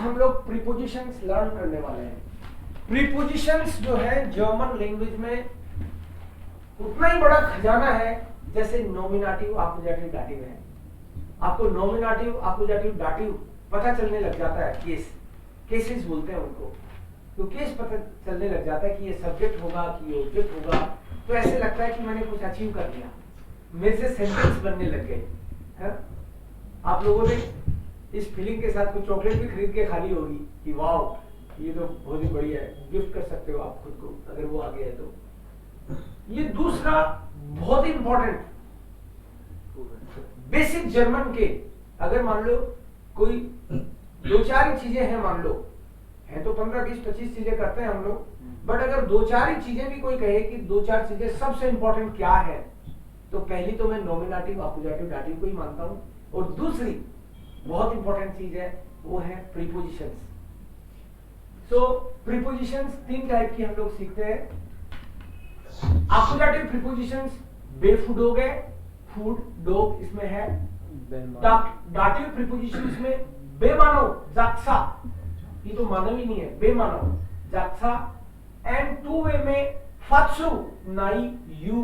हम लोग prepositions learn करने वाले हैं। प्रीपोजिशंस जो है जर्मन लैंग्वेज में उतना ही बड़ा खजाना है जैसे नॉमिनेटिव, अक्यूजेटिव, डाटिव है। आपको नॉमिनेटिव, अक्यूजेटिव, डाटिव पता चलने लग जाता है, केसेस बोलते हैं उनको, तो केस पता चलने लग जाता है कि ये सब्जेक्ट होगा कि ये ऑब्जेक्ट होगा, तो ऐसे लगता है कि मैंने कुछ अचीव कर लिया, मेरे से सेंटेंस बनने लग गए है? आप लोगों ने इस फीलिंग के साथ कुछ चॉकलेट भी खरीद के खा ली होगी कि वाह ये तो बहुत ही बढ़िया है, गिफ्ट कर सकते हो आप खुद को अगर वो आ गया है तो। ये दूसरा बहुत ही इंपॉर्टेंट बेसिक जर्मन के, अगर मान लो कोई दो चार ही चीजें हैं, मान लो है तो 15, 20, 25 चीजें करते हैं हम लोग, बट अगर दो चार ही चीजें भी कोई कहे कि दो चार चीजें सबसे इंपॉर्टेंट क्या है, तो पहली तो मैं नॉमिनेटिव, अक्यूजेटिव, डाटिव को ही मानता हूं, और दूसरी बहुत इंपॉर्टेंट चीज है वो है प्रीपोजिशंस। सो प्रीपोजिशंस तीन टाइप की हम लोग सीखते हैं। अक्यूजेटिव प्रीपोजिशंस बेफूड हो गए, फूड, डॉग इसमें है। डाटिव प्रीपोजिशंस में बेमानव, जाक्सा, ये तो मानव ही नहीं है, बेमानव, जाक्सा। एंड टू वे में फात्सु, नाई, यू,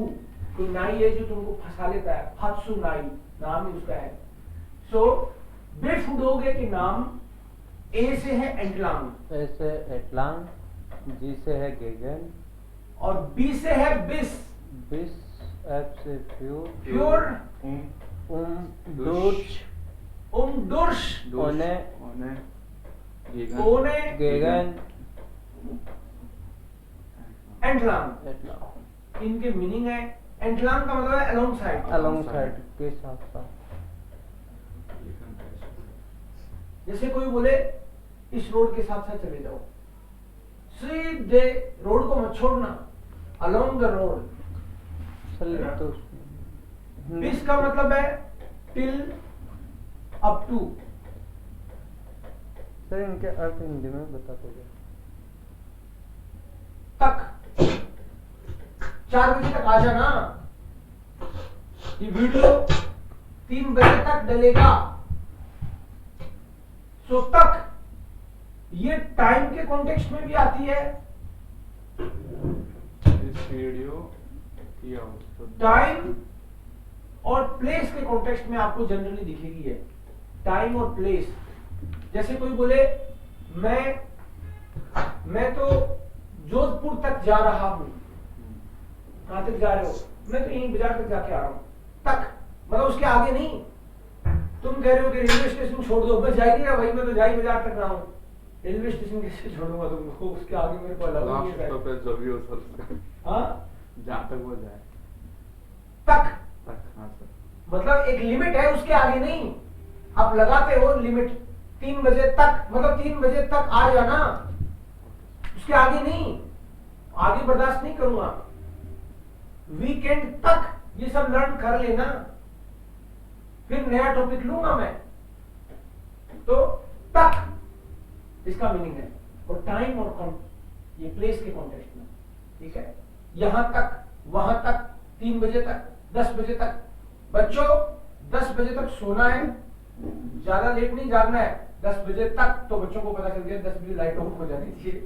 कोई नाई है जो तुमको फंसा लेता है, फात्सु नाई नाम ही उसका है। सो बेफूड हो गए कि नाम, ए से है एंटलांग, ए से एटलांग, जी से है गेगन, और बी से है बिस, बिस, एफ से फ्यूर, फ्यूर, डुर्च, दुर्श, ओने, ओने, गेगन, एंटलांग। एटलांग। इनके मीनिंग है, एंटलांग का मतलब है अलोंग साइड, अलोंग साइड के साथ साथ। जैसे कोई बोले इस रोड के साथ साथ चले जाओ, सीधे रोड को मत छोड़ना, अलोंग द रोड। तो दिस का मतलब है टिल, अप टू। सर इनके अर्थ हिंदी में बता दोगे? तक, 4 बजे तक आ जाना, ये वीडियो 3 बजे तक डलेगा। सो तक ये टाइम के कॉन्टेक्स्ट में भी आती है, इस वीडियो किया हो टाइम और प्लेस के कॉन्टेक्स्ट में आपको जनरली दिखेगी है, टाइम और प्लेस। जैसे कोई बोले मैं तो जोधपुर तक जा रहा हूं, कहां तक जा रहे हो? मैं तो यहीं बाजार तक जाके आ रहा हूं, तक मतलब उसके आगे नहीं। तुम कह रहे हो कि रेलवे स्टेशन छोड़ दो, मैं जा ही नहीं रहा भाई, मैं तो जा ही बाजार तक रहा हूं, रेलवे स्टेशन कैसे छोड़ूंगा तुमको, उसके आगे मेरे को अलाउ नहीं है। हाँ, जहां तक वो जाए तक, हाँ सर, मतलब एक लिमिट है, उसके आगे नहीं। आप लगाते हो लिमिट 3 बजे तक, मतलब 3 बजे तक आ जाना, उसके आगे नहीं, आगे बर्दाश्त नहीं करूंगा। वीकेंड तक ये सब लर्न कर लेना, फिर नया टॉपिक लूंगा मैं। तो तक इसका मीनिंग है, और टाइम और ये प्लेस के कॉन्टेक्स्ट में, ठीक है। यहां तक, वहां तक, 3 बजे तक, 10 बजे तक। बच्चों 10 बजे तक सोना है, ज्यादा लेट नहीं जागना है, 10 बजे तक। तो बच्चों को पता चल गया 10 बजे लाइट ऑफ हो जानी चाहिए।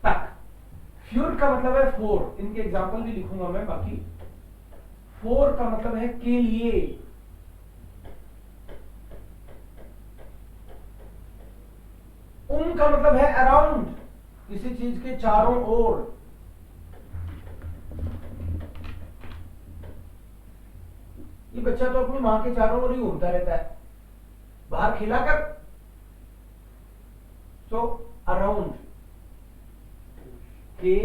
तक। फ्यूर का मतलब है 4, इनके एग्जाम्पल भी लिखूंगा मैं बाकी। 4 का मतलब है के लिए। का मतलब है अराउंड, किसी चीज के चारों ओर। ये बच्चा तो अपनी मां के चारों ओर ही घूमता रहता है, बाहर खेला कर। सो अराउंड, के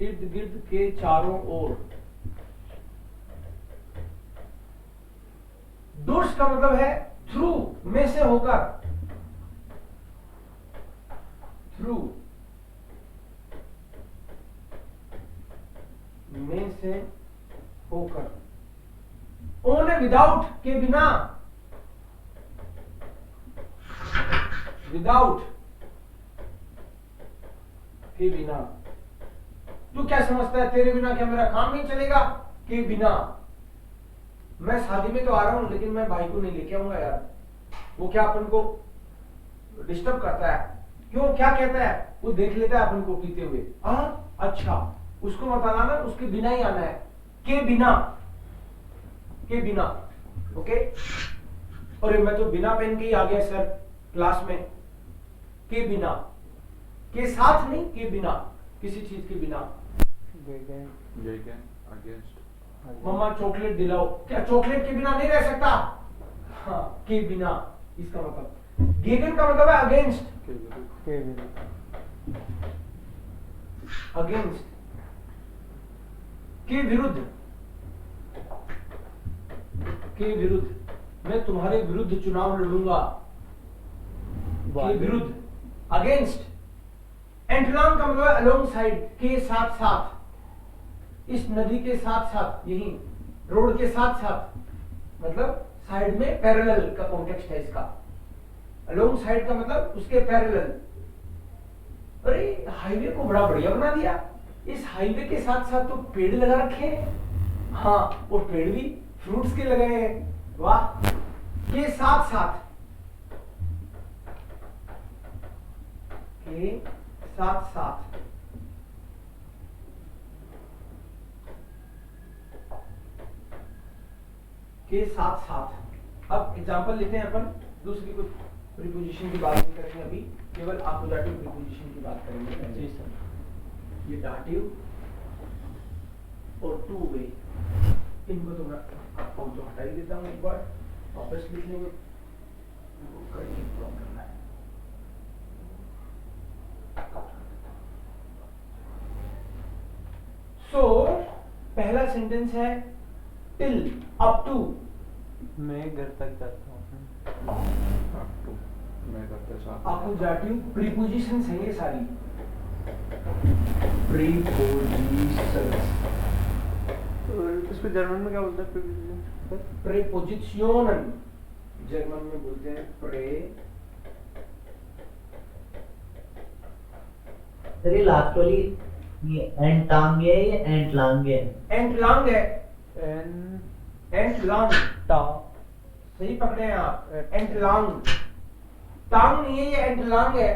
इर्द गिर्द के चारों ओर। दुर्स का मतलब है थ्रू, में से होकर, थ्रू, में से होकर। ओन विदाउट, के बिना, विदाउट के बिना। तू क्या समझता है, तेरे बिना क्या मेरा काम नहीं चलेगा? के बिना। मैं शादी में तो आ रहा हूं, लेकिन मैं भाई को नहीं लेके आऊंगा यार, वो क्या अपन को डिस्टर्ब करता है। क्यों, क्या कहता है, वो देख लेता है अपन को पीते हुए, अच्छा उसको मत आना, उसके बिना ही आना है, के बिना, के बिना। ओके, और मैं तो बिना पेन के ही आ गया सर क्लास में, के बिना, के साथ नहीं, के बिना, किसी चीज के बिना। Gegen, against. मम्मा चॉकलेट दिलाओ, क्या चॉकलेट के बिना नहीं रह सकता? हाँ, के बिना, इसका मतलब गेगन का मतलब है अगेंस्ट, के विरुद्ध। अगेंस्ट, के विरुद्ध, के विरुद्ध, मैं तुम्हारे विरुद्ध चुनाव लड़ूंगा, के विरुद्ध, अगेंस्ट। एंटलॉन्ग का मतलब अलोंग साइड, के साथ साथ, इस नदी के साथ साथ, यही रोड के साथ साथ, मतलब साइड में, पैरेलल का कॉन्टेक्स्ट है इसका। अलोंग साइड का मतलब उसके पैरेलल। अरे हाईवे को बड़ा बढ़िया बना दिया, इस हाईवे के साथ साथ तो पेड़ लगा रखे हैं। हाँ, वो पेड़ भी फ्रूट्स के लगाए हैं, वाह। के साथ साथ, के साथ साथ, के साथ साथ। अब एग्जांपल लेते हैं अपन, दूसरी कुछ प्रीपोजिशन की बात नहीं करेंगे अभी, केवल अपोजिटिव प्रीपोजिशन की बात करेंगे पहले। जी सर। ये डाटिव और टू वे, इनको तो मैं आपको तो हटा ही देता हूँ, एक बार वापस लिखने में प्रॉब्लम है। सो पहला सेंटेंस है टिल, अप टू, मैं घर तक जाता हूँ। Up to. मैं करते साथ। अपोजिटिव प्रीपोजिशंस हैं ये सारी, प्रीपोजिशंस। इसको जर्मन में क्या बोलते हैं preposition? प्रेपोजिशनन, जर्मन में बोलते हैं प्रे। सर ये लास्ट वाली ये एंटांगे या एंटलांगे? एंटलांग है, एन एंटलांग, टा सही पकड़े हैं आप, एंटलांग, टांग नहीं है ये, एंटलांग है,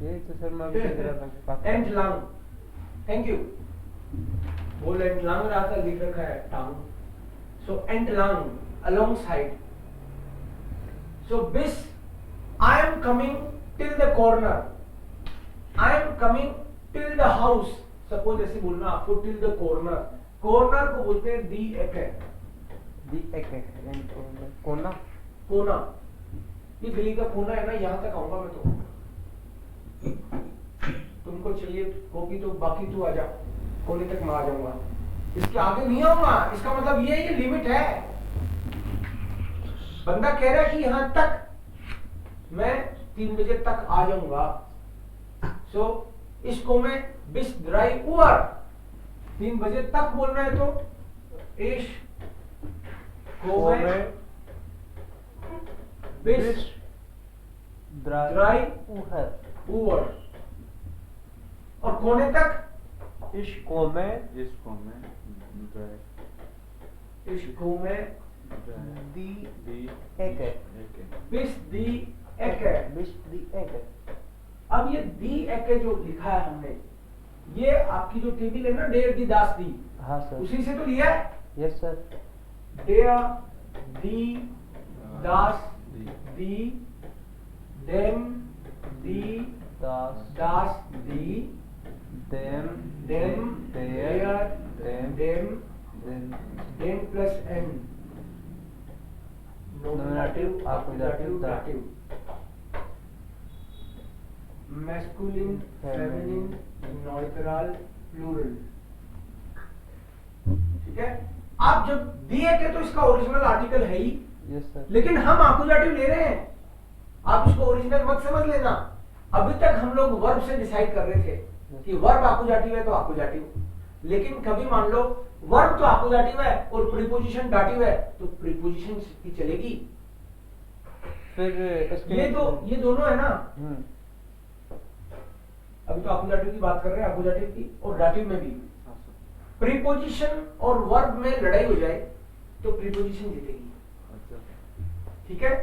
ये तो सर मैं अभी देख रहा था। एंटलांग। Thank you. बोल एंटलांग रहा था, लिख रखा है टांग। सो एंटलांग, अलोंग साइड। सो बिस, I am coming till the corner, I am coming till the house. Suppose ऐसे बोलना आपको, टिल द कॉर्नर, कॉर्नर को बोलते हैं दी एक है, दी एक है, यानी कोना। कोना, ये गली का कोना है ना, यहाँ तक आऊंगा मैं तो। तुमको चाहिए कॉपी तो बाकी तू आ जा, कोने तक मैं आ जाऊंगा, इसके आगे नहीं आऊंगा। इसका मतलब ये लिमिट है। बंदा कह रहा है कि यहाँ तक मैं 3 बजे तक आ जाऊंगा। सो इसको मैं बिस ड्राई ओवर, 3 बजे तक बोलना है तो इश को मैं बिस ड्राई ओवर, और कोने तक इसको मैं इसको मैं इसको मैं दी दी एक है, बिस दी एक है। बिश दी एक है। अब ये दी एक है जो लिखा है हमने, ये आपकी जो टेबल है ना, डेर दी दास दी, हाँ सर। उसी से तो लिया है। Yes sir. डेर दी दास दी, देम दी दास दास दी, देम देम देयर देम देम देम देन देम plus N, Nominative, accusative, dative. Masculine, feminine, neutral, plural. ठीक है। आप जब दिए के तो इसका ओरिजिनल आर्टिकल है ही, यस सर। लेकिन हम एक्यूजेटिव ले रहे हैं, आप इसको ओरिजिनल मत समझ लेना। अभी तक हम लोग वर्ब से डिसाइड कर रहे थे कि वर्ब एक्यूजेटिव है तो एक्यूजेटिव, लेकिन कभी मान लो वर्ब तो एक्यूजेटिव है और प्रीपोजिशन डाटिव है, तो प्रीपोजिशन की चलेगी। फिर इसके ये दोनों है ना, हम्म, अभी तो एक्यूजेटिव की बात कर रहे हैं, एक्यूजेटिव की और डाटिव में भी। प्रीपोजिशन और वर्ब में लड़ाई हो जाए तो प्रीपोजिशन जीतेगी। ठीक है।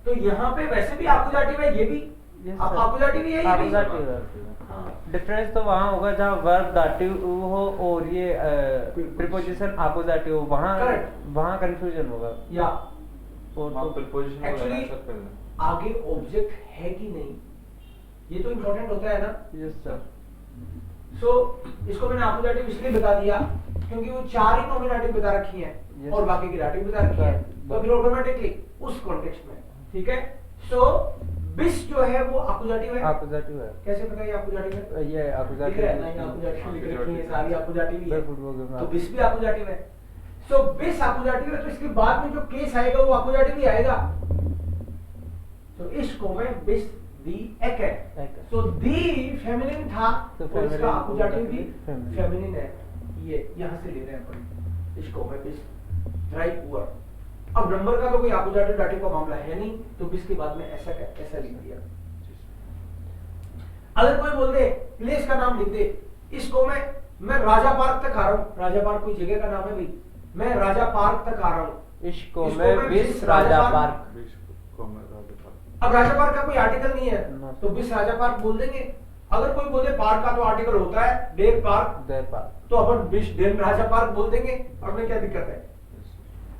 तो यहाँ पे वैसे भी एक्यूजेटिव है, ये भी Yes, अब sir. आकुजाटिव है ये भी। Accusative है। हाँ। डिफरेंस तो वहाँ होगा जहाँ वर्ब दाटिव हो और ये प्रीपोजिशन आकुजाटिव हो, वहाँ Correct. वहाँ कंफ्यूजन होगा। या और वहाँ तो प्रीपोजिशन को Actually- लगाना सकते हैं। आगे ऑब्जेक्ट है कि नहीं, ये तो इम्पोर्टेंट होता है ना। Yes sir. सो इसको मैंने आकुजाटिव इसलिए बता दिया क्योंकि वो 4 ही नॉमिनेटिव बता रखी हैं Yes. और बाकी की दाटिव बता रखी है, तो फिर ऑटोमेटिकली उस कॉन्टेक्स्ट में, ठीक है। सो बिस जो है वो आकुजाटिव है। आकुजाटिव है। कैसे पता ये आकुजाटिव है? ये दिख रहा है ना, ये आकुजाटिव लिख रखी है, सारी आकुजाटिव ही है, फुटबॉल तो बिस भी आकुजाटिव है। सो बिस आकुजाटिव है, तो इसके बाद में जो केस आएगा वो आकुजाटिव ही आएगा। तो इसको मैं बिस दी एक है, सो दी फेमिनिन था तो तो इसका feminine आकुजाटिव भी feminine। फेमिनिन है। ये यहाँ से ले रहे हैं अपन, इसको मैं बिस ड्राई पुअर। अब नंबर का तो कोई आकुजाटिव दाटिव का मामला है नहीं, तो बिस के बाद में ऐसा लिख दिया। अगर कोई बोल दे प्लेस का नाम लिख दे, इसको मैं राजा पार्क तक आ रहा हूँ, राजा पार्क कोई जगह का नाम है भाई, मैं राजा पार्क तक आ रहा हूँ, इसको इसको मैं मैं बिस बिस राजा राजा पार्क। को मैं राजा पार्क। अब राजा पार्क का कोई आर्टिकल नहीं है No. तो बिस राजा पार्क बोल देंगे। अगर कोई बोले पार्क का तो आर्टिकल होता है, डेर पार्क, देर पार्क। तो अपन बिस डेन राजा पार्क बोल देंगे, और में क्या दिक्कत है।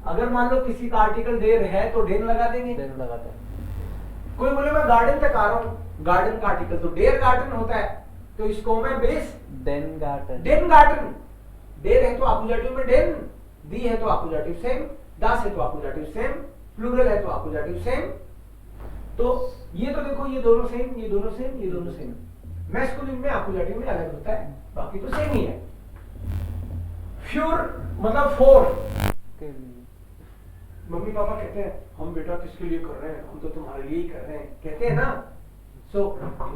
अगर मान लो किसी का आर्टिकल डेर है तो डेन लगा देंगे। देर लगाते हैं। कोई बोले मैं गार्डन तक आ रहा हूँ, गार्डन का आर्टिकल तो डेर गार्डन होता है, तो इसको मैं बिस देन गार्डन। डेन गार्डन, डेर है तो आकुजाटिव में डेन, दी है तो आकुजाटिव सेम, दास है तो आकुजाटिव सेम, प्लूरल है तो आकुजाटिव सेम। तो ये तो देखो, ये दोनों सेम, ये दोनों सेम, ये दोनों सेम। मैस्कुलिन में आकुजाटिव में अलग होता है, बाकी तो सेम ही है। फ्यूर मतलब फोर। के लिए। मम्मी पापा कहते हैं हम बेटा किसके लिए कर रहे हैं, हम तो तुम्हारे लिए ही कर रहे हैं, कहते हैं ना। सो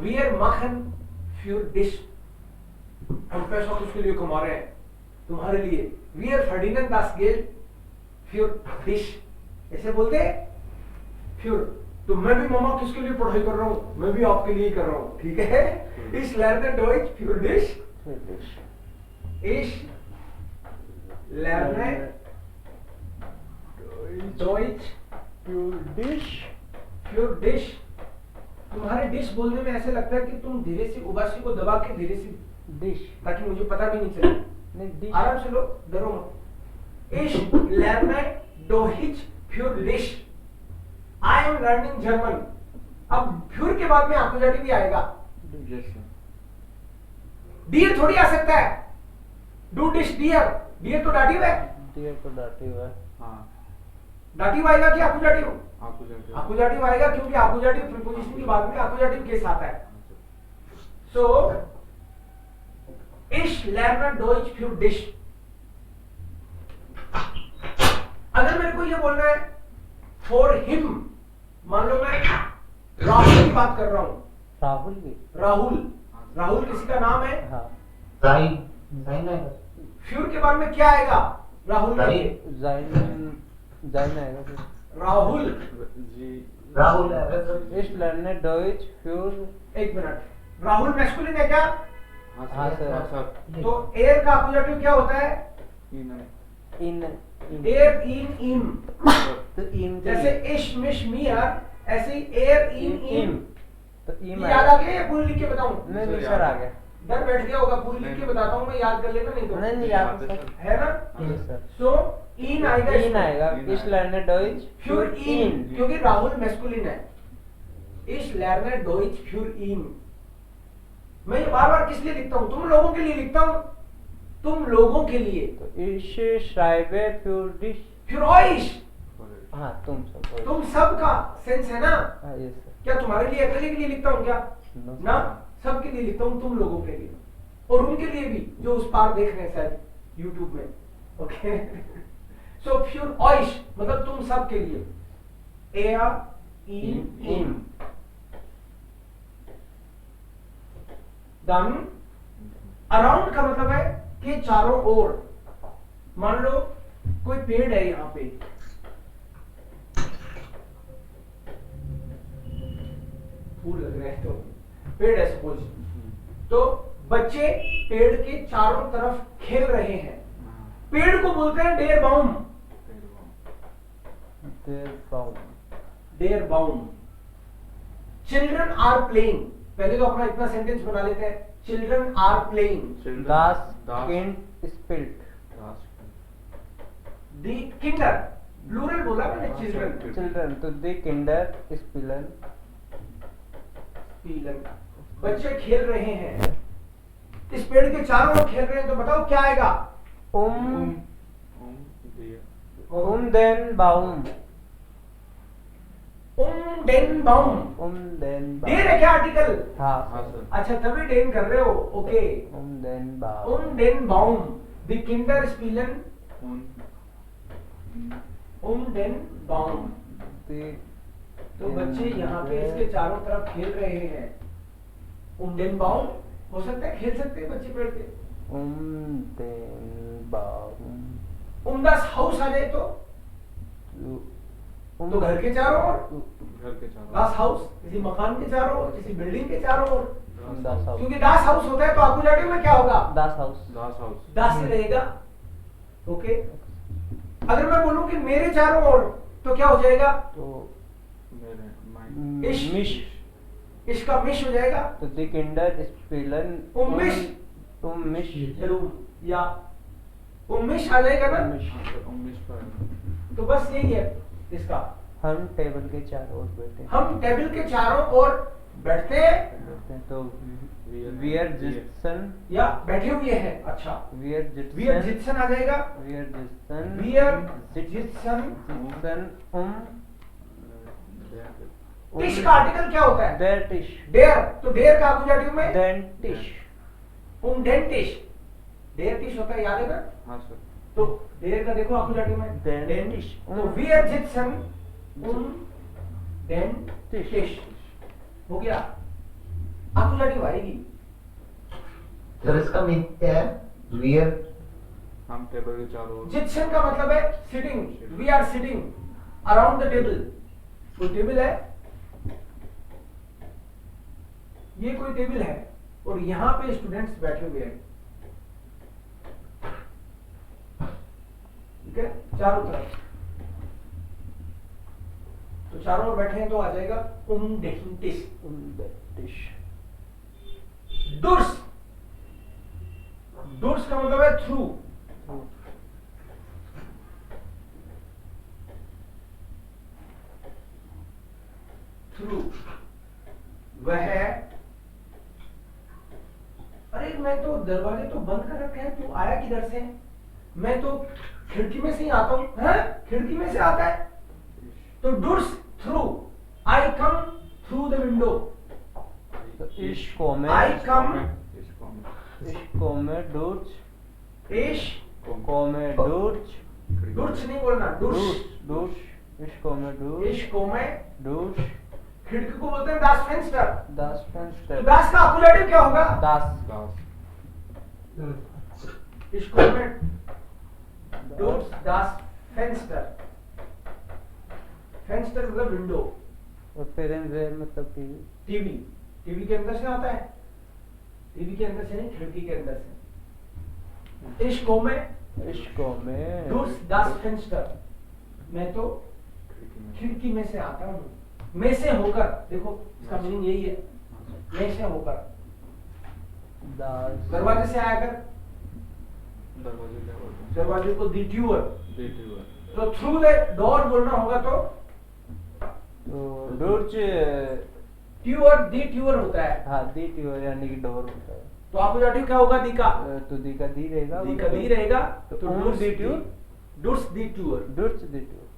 वियर मक्खन फ्यूर डिश, हम पैसा किसके लिए कमा रहे हैं, तुम्हारे लिए। वियर फर्डिनेंड दास गेल फ्यूर डिश, ऐसे बोलते हैं फ्यूर। तो मैं भी मामा किसके लिए पढ़ाई कर रहा हूँ, मैं भी आपके लिए ही कर रहा हूँ, ठीक है। इस लर्न डॉइच फ्यूर डिश, इस लर्न डॉइच फ्यूर डिश। तुम्हारे डिश बोलने में ऐसे लगता है कि तुम धीरे से उबासी को दबा के धीरे से, डिश। ताकि मुझे पता भी नहीं चले। नहीं डिश। आराम से लो, डरो मत। इश लर्न डॉइच फ्यूर डिश, आई एम लर्निंग जर्मन। अब फ्यूर के बाद में आकुजाटिव भी आएगा। डियर थोड़ी आ सकता है, डू डिश डियर, डियर तो दाटिव है, डियर तो दाटिव है। हाँ दाटिव आएगा कि आकुजाटिव? आकुजाटिव। आकुजाटिव आएगा, क्योंकि आकुजाटिव प्रीपोजिशन के बाद में आकुजाटिव केस आता है। सो इश लर्न डॉइच फ्यूर डिश। अगर मेरे को ये बोलना है फॉर हिम, मान लो मैं राहुल की बात कर रहा हूं, राहुल भी। राहुल, राहुल किसी का नाम है, हाँ। साइन साइन आएगा। फ्यूर के बाद में क्या आएगा राहुल के लिए? जाइन जाइन आएगा फिर। राहुल, जी राहुल आएगा सर। इस लर्ने डॉइच फ्यूर। एक मिनट, राहुल मैस्कुलिन है क्या? हाँ हाँ, सर। सर। हाँ सर। तो एयर का आकुजाटिव क्या होता है? इन इन एयर इन इम। तो इन जैसे इश मिश मियर, ऐसे ही एयर इन इम। तो ये इम याद आ गया या पूरी लिख के बताऊं? नहीं नहीं सर आ गया। डर बैठ गया होगा, पूरी लिख के बताता हूं मैं, याद कर लेना नहीं तो। नहीं नहीं याद सर। है ना? Yes sir. सो इन आएगा, इन आएगा। इस लर्ने डॉइच फ्यूर इन, क्योंकि राहुल मैस्कुलिन है। इस लर्ने डॉइच फ्यूर इन। मैं ये बार बार किस लिए लिखता हूं? तुम लोगों के लिए लिखता हूं, तुम लोगों के लिए। तो इस श्राइबे फ्यूर डिश। फ्यूर ऑइश, हाँ तुम सब। तुम सब का सेंस है ना। हाँ यस सर। क्या तुम्हारे लिए अकेले के लिए लिखता हूं क्या? No, ना, सबके लिए लिखता हूं, तुम लोगों के लिए और उनके लिए भी जो उस पार देख रहे हैं शायद यूट्यूब में। ओके। सो फ्यूर ऑइश मतलब तुम सब के लिए। एयर इन इम। दन अराउंड का मतलब है कि चारों ओर। मान लो कोई पेड़ है यहां पे, फूल लग रहे हैं, तो पेड़ है सपोज, तो बच्चे पेड़ के चारों तरफ खेल रहे हैं। पेड़ को बोलते हैं डेयर बाउम। देर बाउंड। डेयर बाउम। चिल्ड्रन आर प्लेइंग, पहले तो अपना इतना सेंटेंस बना लेते हैं, children are playing, Das Kind spielt. दी किंडर, प्लूरल बोला मैंने, चिल्ड्रन Children, तो die Kinder spielen. बच्चे खेल रहे हैं, इस पेड़ के चारों ओर खेल रहे हैं, तो बताओ क्या आएगा? Den Baum. डेन बाउम, Den डेन है Baum. क्या आर्टिकल? हाँ. अच्छा तभी डेन कर रहे हो, ओके। Den Baum. डेन बाउम, दी किंडर स्पीलन डेन बाउम। Die तो बच्चे यहाँ पे इसके चारों तरफ खेल रहे हैं। डेन बाउम हो सकता है, खेल सकते हैं बच्चे पेड़ पे। Den Baum. दास हाउस आ जाए तो घर के चारों ओर, घर के चारों दास हाउस किसी मकान के चारों ओर, किसी बिल्डिंग के चारों ओर, Das Haus. क्योंकि दास हाउस होता है तो आकुजाटिव में क्या होगा? Das Haus. दास हाउस दास ही रहेगा, ओके। अगर मैं बोलूं कि मेरे चारों ओर तो क्या हो जाएगा? तो मेरे माइंड इश। Misch. इसका मिश हो जाएगा, तो die Kinder spielen Misch. Misch. Room या मिश आ जाएगा ना। Misch. 19 पर तो बस यही है इसका, हम टेबल के चारों ओर बैठे हम टेबल के चारों ओर बैठते हैं तो wir sitzen या बैठे हुए हैं। अच्छा wir वियर sitzen जित्सन आ जाएगा, wir sitzen वियर जित्सन। sitzen टिश का आर्टिकल क्या होता है? der Tisch डेयर, तो डेयर का आकुजाटिव में den Tisch डेंटिश, डेयर टिश होता है, याद है ना? हाँ सर तो डेयर का देखो आकुजाटिव में डेंटिश। तो वियर जित्सन डेंटिश हो गया, आकुजाटिव आएगी। सर इसका मीनिंग क्या है? वियर हम टेबल के चारों ओर जित्सन का मतलब है sitting, we are sitting around the table. कोई टेबल है, ये कोई टेबल है और यहाँ पे स्टूडेंट्स बैठे हुए हैं, ठीक है, चारों तरफ। तो चारों ओर बैठे हैं तो आ जाएगा डेंटिश। Tisch डुर्स, डुर्स का मतलब है थ्रू, थ्रू वह है। अरे मैं तो दरवाजे तो बंद कर रखे हैं, तू आया किधर से? मैं तो खिड़की में से ही आता हूँ। हैं? खिड़की में से आता है तो डुर्स through, I come through the window, तो ich komme I come, ich komme durch इश, komme durch डुर्स नहीं बोलना, डुर्स, durch ich komme durch इश को मैं, durch खिड़की को बोलते हैं दास फेंस्टर। das तो Fenster दास का आकुलेटिव क्या होगा? das दास इसको मैं डोर्स दास फेंस्टर, फेंस्टर मतलब विंडो। और Fernseher मतलब टीवी टीवी, टीवी के अंदर से आता है, टीवी के अंदर से नहीं, खिड़की के अंदर से। इसको मैं ich komme डोर्स दास फेंस्टर, मैं तो खिड़की में से आता हूँ, में से होकर, देखो इसका मीनिंग यही है, में से होकर। das दरवाजे से आया कर, दरवाजे क्या बोलते हैं दरवाजे को दी ट्यूअर, देते हुए तो थ्रू द डोर बोलना होगा तो तो durch ट्यूअर, दी ट्यूअर होता है। हाँ दी ट्यूअर यानी कि डोर होता है तो आकुजाटिव क्या होगा? दी का, तो दी का दी रहेगा दी का दी रहेगा, तो तो उन डुर्स दी दी ट्यूअर डुर्स दी ट्यूअर, durch दी ट्यूअर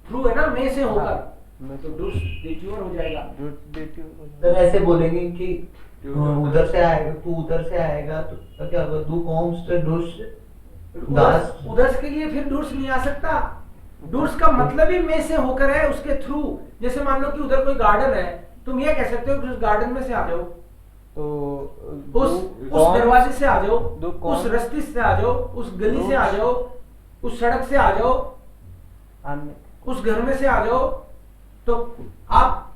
थ्रू है ना, में से होकर, में तो डुर्स दी ट्यूअर हो जाएगा। durch दी ट्यूअर सर ऐसे बोलेंगे कि उधर से आएगा, तू उधर से आएगा तो क्या होगा? तू कोम्स से डुर्स दास उधर के लिए फिर डुर्स नहीं आ सकता। डुर्स का मतलब ही में से होकर है, उसके थ्रू। जैसे मान लो कि उधर कोई गार्डन है, तुम ये कह सकते हो कि उस गार्डन में से आ जाओ, तो उस दरवाजे से आ जाओ, दो उस रास्ते से आ जाओ, उस गली से आ जाओ, उस सड़क से आ जाओ, आने उस घर में से आ जाओ। तो आप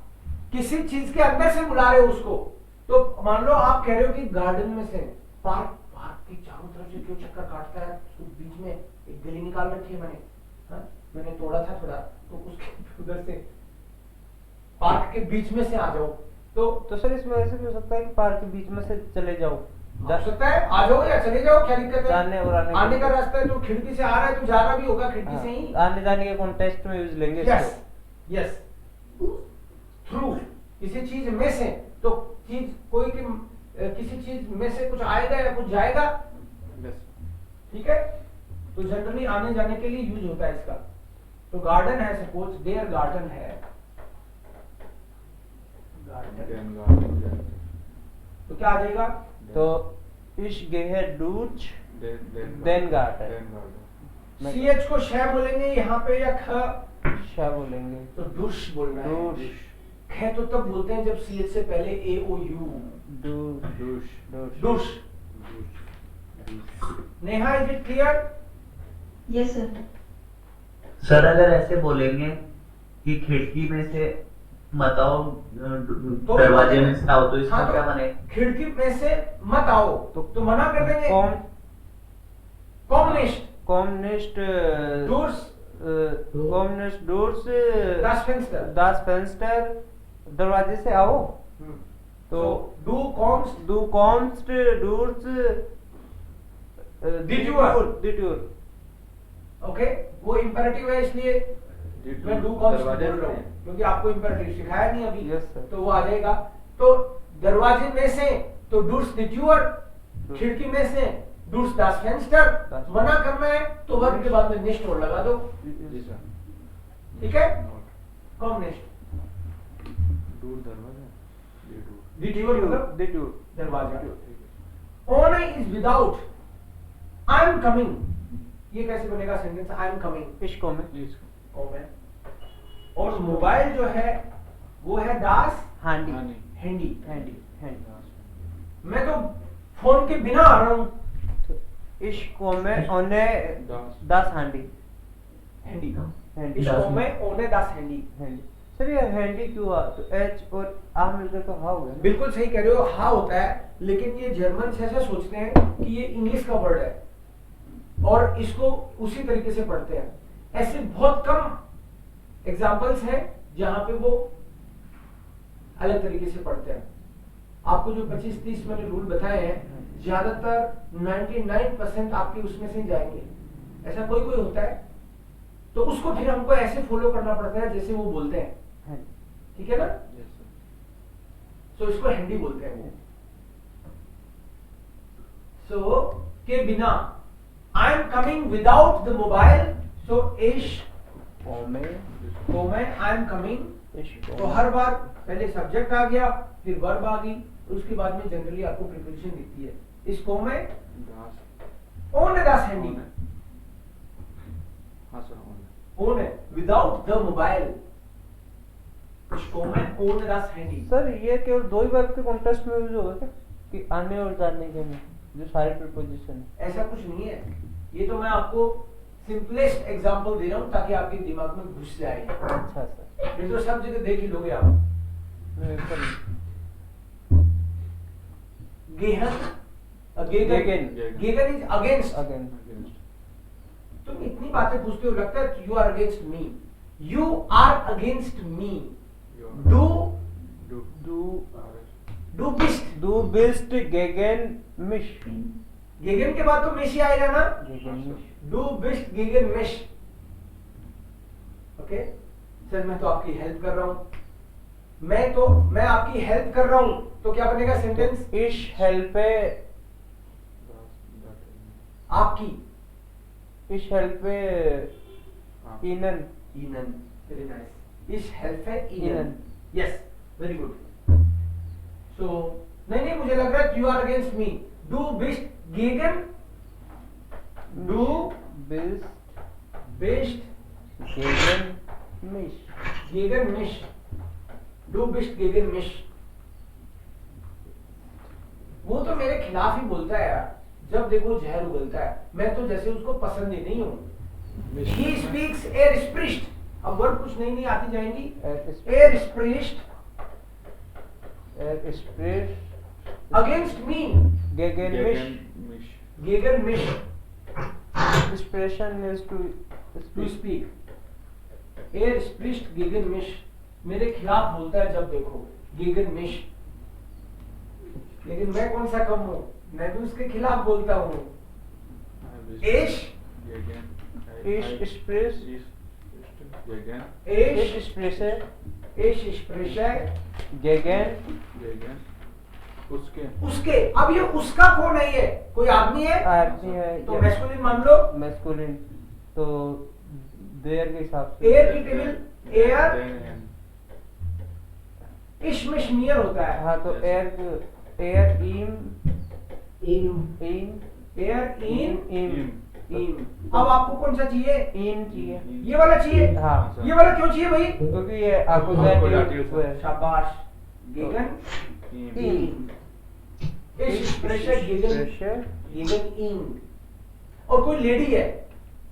किसी चीज के अंदर से बुला रहे हो उसको। तो मान लो आप कह रहे हो कि गार्डन में से, पार्क, पार्क के चारों तरफ से क्यों चक्कर काटता है, उस बीच में एक गली निकाल रखी है मैंने, हाँ? मैंने तोड़ा था थोड़ा, तो उसके उधर से पार्क के बीच में से आ जाओ तो सर इसमें ऐसे भी हो सकता है कि पार्क के बीच में से चले जाओ, हो सकता है आ जाओ या चले जाओ, क्या दिक्कत है? जाने और आने का रास्ता है, तो खिड़की से आ रहा है तो जा रहा भी होगा खिड़की से ही। आने जाने के कॉन्टेक्स्ट में यूज लेंगे यस इसको। यस, थ्रू किसी चीज में से, तो चीज कोई किसी चीज में से कुछ आएगा या कुछ जाएगा, यस ठीक है? तो जनरली आने जाने के लिए यूज होता है इसका। तो गार्डन है, सपोज देयर गार्डन है, देन गार्डन, तो क्या आ जाएगा? तो इश गेहे डूच देन देन गार्डन। देन गार्डन, सीएच को शह बोलेंगे यहाँ पे या ख, शा बोलेंगे, तो डुश बोलना है। डूश ख तो तब बोलते हैं जब सीएच से पहले ए ओ यू, डूश डूश डूश डुश। डूश, Neha, is it clear? Yes sir. Sir अगर ऐसे बोलेंगे कि खिड़की में से मत आओ, दरवाजे में से आओ, तो इसका हाँ, तो क्या बने? खिड़की में से मत आओ तो मना कर देंगे। कॉमनिस्ट कॉमनिस्ट डोर्स कॉमनिस्ट डोर्स das Fenster। das Fenster, दरवाजे से आओ। तो डू कॉम्स du kommst durch Die Tür। die Tür। Okay, वो इंपेरेटिव है इसलिए मैं डू कॉम्स बोल दरवाजे रहा हूँ क्योंकि आपको इंपेरेटिव सिखाया नहीं अभी। Yes, sir। तो वो आ जाएगा। तो दरवाजे में से तो डूर्स दी ट्यूर, खिड़की में से डूर्स das Fenster। मना करना है तो वर्ब के बाद में निष्ठ और लगा दो, जी सर, ठीक है? नॉट कॉमनिस्ट दूर दरवाजा, ये दूर, दी ट्यूर मतलब die Tür। दरवाजा। ठीक है, On is without I am coming, ये कैसे बनेगा sentence? I am coming Ich komme। इसको कॉम है। और मोबाइल जो है वो है das Handy। हानि, हैंडी। Handy। Handy। मैं तो फोन के बिना आ रहा हूँ, Ich komme ohne Das। das Handy। Handy. Handy। इसको मैं ओने das हैंडी। Handy। सर ये हैंडी क्यों आ? तो एच और आ मिलकर तो हा हो गया ना? बिल्कुल सही कह रहे हो, हाँ होता है, लेकिन ये जर्मन से ऐसा सोचते हैं कि ये इंग्लिश का वर्ड है और इसको उसी तरीके से पढ़ते हैं। ऐसे बहुत कम एग्जाम्पल्स हैं जहां पे वो अलग तरीके से पढ़ते हैं। आपको जो 25-30 मैंने रूल बताए हैं, ज्यादातर 99% आपके उसमें से ही जाएंगे। ऐसा कोई कोई होता है तो उसको फिर हमको ऐसे फॉलो करना पड़ता है जैसे वो बोलते हैं, Handy। ठीक है ना? यस सर, तो इसको हैंडी बोलते हैं वो। सो के बिना, I am coming without the mobile, सो इश komme तो मैं आई एम कमिंग। ich तो komme। हर बार पहले सब्जेक्ट आ गया, फिर वर्ब आ गई, उसके बाद में जनरली आपको प्रीपोजिशन दिखती है। इसको मैं दास, ओन दास हैंडी, ऑन है, हाँ सर, ऑन है, ओन है विदाउट द मोबाइल, इसको मैं ओन दास हैंडी। सर ये केवल दो ही वर्ब के कॉन्टेक्स्ट में यूज होगा क्या, कि आने और जाने के में जो सारे प्रीपोजिशन है? ऐसा कुछ नहीं है, ये तो मैं आपको सिंपलेस्ट एग्जांपल दे रहा हूँ ताकि आपके दिमाग में घुस जाए। अच्छा सर। ये तो सब जगह देख ही लोगे आप। नहीं, सर। गेहन, गेगन। गेगन इज अगेंस्ट। अगेन। अगेंस्ट, तुम इतनी बातें पूछते हो, लगता है you are against me, you are against me. डू डू, Du डू बिस्ट, du bist gegen mich। गेगन के बाद तो मिश आएगा ना, Gegen mich। डू बिस्ट गेगन मिश। ओके सर, मैं तो आपकी हेल्प कर रहा हूं, मैं आपकी हेल्प कर रहा हूं, तो क्या बनेगा सेंटेंस? Ich helfe दास, आपकी। ich helfe हाँ, Ihnen। Ihnen, very nice. Ich helfe Ihnen. Ihnen। Yes, very good. So, नहीं मुझे लग रहा है you are against me. Du bist gegen, du bist bist gegen mich। gegen mich. Du bist gegen mich. वो तो मेरे खिलाफ ही बोलता है यार, जब देखो जहर उगलता है, मैं तो जैसे उसको पसंद ही नहीं हूँ। He speaks er spricht, अब वर्ड कुछ नई आती जाएंगी। Er spricht spricht against me, gegen mich। mich, gegen mich, Expression is to to speak. Er spricht gegen mich, मेरे खिलाफ बोलता है जब देखो, गेगन मिश। लेकिन मैं कौन सा कम हूं, मैं भी उसके खिलाफ बोलता हूं। एश Ich spreche. Gegen. Ich एश spreche एश स्प्रेशय gegen उसके उसके। अब ये उसका कौन है, ये कोई आदमी है आदमी है तो या मैस्कुलिन मान लो। masculine, तो देयर के हिसाब से एयर की टेबल एयर इशमिश नियर होता है। हाँ, तो एयर इन एयर इन इन इन। अब आपको कौन सा चाहिए, इन चाहिए। ये वाला चाहिए। हाँ, ये वाला क्यों चाहिए भाई, क्योंकि ये Accusative accusative है। शाबाश। गेगन इन इश प्रेशर गेगन Pressure, गेगन इन। और कोई लेडी है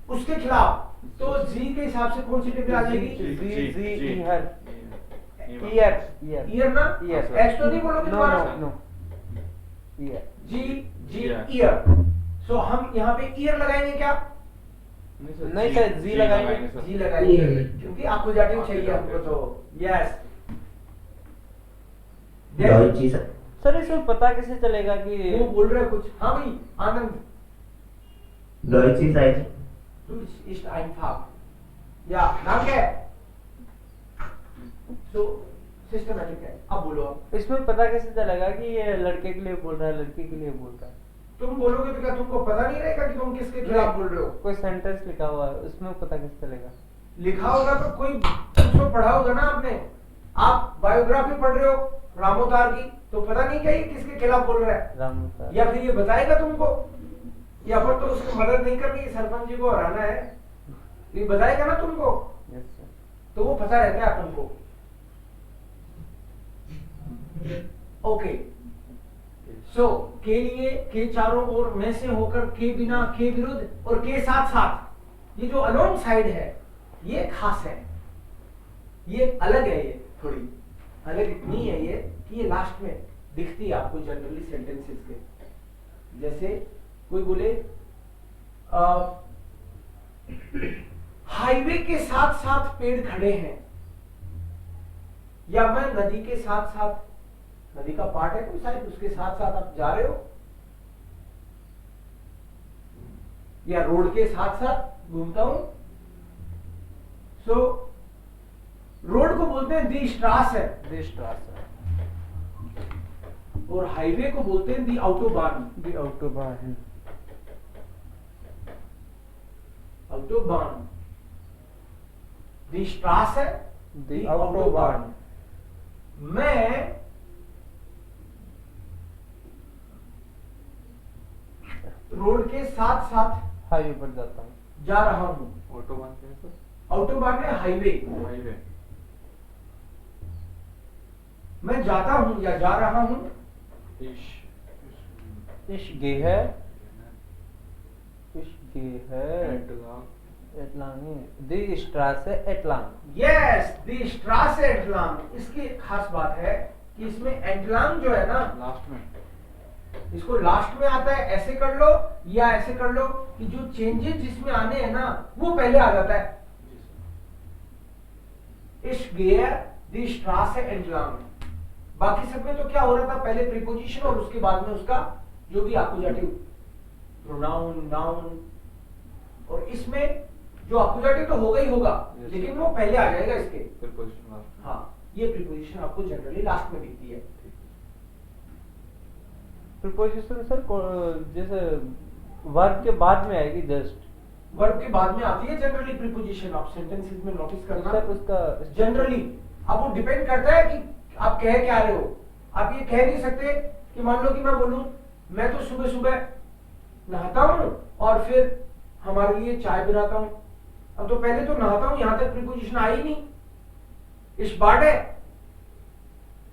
उसके खिलाफ, तो जी के हिसाब से कौन सी टेबल आ जाएगी, ईयर ईयर ना, Yes. एक्स तो नहीं बोलोगे नो दोबारा। नो ईयर जी जी Yes. ईयर। सो हम यहाँ पे ईयर लगाएंगे क्या, नहीं सर, जी लगाएंगे। जी लगाएंगे क्योंकि आपको जाटिव चाहिए हमको तो। यस Deutsch ist सर, इसमें पता कैसे चलेगा कि वो बोल रहे हैं कुछ। हाँ भाई आनंद, Deutsch ist ein du ist einfach या नाम क्या है, तो सिस्टमैटिक है। अब बोलो, अब इसमें पता कैसे चलेगा कि ये लड़के के लिए बोल रहा है, लड़की के लिए बोल रहा है? तुम बोलोगे तो क्या तुमको पता नहीं रहेगा कि तुम किसके खिलाफ बोल रहे हो। कोई सेंटेंस लिखा हुआ है, उसमें पता कैसे चलेगा? लिखा होगा तो कोई उसको पढ़ा होगा ना आपने। आप बायोग्राफी पढ़ रहे हो रामोतार की, तो पता नहीं क्या ये किसके खिलाफ बोल रहा है, राम सर। या फिर ये बताएगा तुमको, या फिर तो उसकी मदद नहीं करनी है, सरपंच जी को हराना है, ये बताएगा ना तुमको, यस सर। तो वो पता रहता है अपन को। ओके, सो के लिए, के चारों ओर, में से होकर, के बिना, के विरुद्ध और के साथ साथ। ये जो अलोंग साइड है ये खास है, ये अलग है, ये थोड़ी अलग इतनी है ये कि ये लास्ट में दिखती है आपको जनरली सेंटेंसेस के। जैसे कोई बोले हाईवे के साथ साथ पेड़ खड़े हैं, या मैं नदी के साथ साथ, नदी का पार्ट है कोई शायद, उसके साथ साथ आप जा रहे हो, या रोड के साथ साथ घूमता हूं। सो रोड को बोलते हैं दी स्ट्रास है, दी स्ट्रासे, और हाईवे को बोलते हैं दी ऑटोबान। दी ऑटोबान, ऑटोबान, दी स्ट्रास है, दी ऑटोबान। मैं रोड के साथ साथ हाईवे पर जाता हूँ। जा रहा हूं। ऑटोबान क्या है सर? ऑटोबान है हाईवे। हाईवे। मैं जाता हूं या जा रहा हूं। इश गे है, इश गे है, एटलांग, दी स्ट्रासे एटलांग। यस, दी स्ट्रासे एटलांग। इसकी एक खास बात है कि इसमें एटलांग जो है ना, लास्ट में, इसको लास्ट में आता है, ऐसे कर लो या ऐसे कर लो कि जो चेंजेस जिसमें आने हैं ना वो पहले आ जाता है। इश गे दी स्ट्रासे एटलांग। बाकी सब में तो क्या हो रहा था, पहले प्रीपोजिशन और उसके बाद में उसका जो भी एक्यूजेटिव, प्रोनाउन, नाउन। और इसमें जो एक्यूजेटिव तो होगा ही होगा, Yes, लेकिन वो पहले आ जाएगा इसके। Preposition last. हाँ, ये प्रीपोजिशन आपको जनरली लास्ट में दिखती है। प्रीपोजिशन सर जैसे वर्ब के बाद में आएगी, जस्ट वर्ब के बाद में आती है जनरली प्रीपोजिशन। आप सेंटेंसेस में नोटिस करना सर उसका जनरली। अब वो डिपेंड करता है कि आप कह क्या रहे हो। आप ये कह नहीं सकते कि मान लो कि मैं बोलूं मैं तो सुबह सुबह नहाता हूं और फिर हमारे लिए चाय बनाता हूं। अब तो पहले तो नहाता हूं, यहां तक प्रीपोजिशन आई नहीं, इस बात है।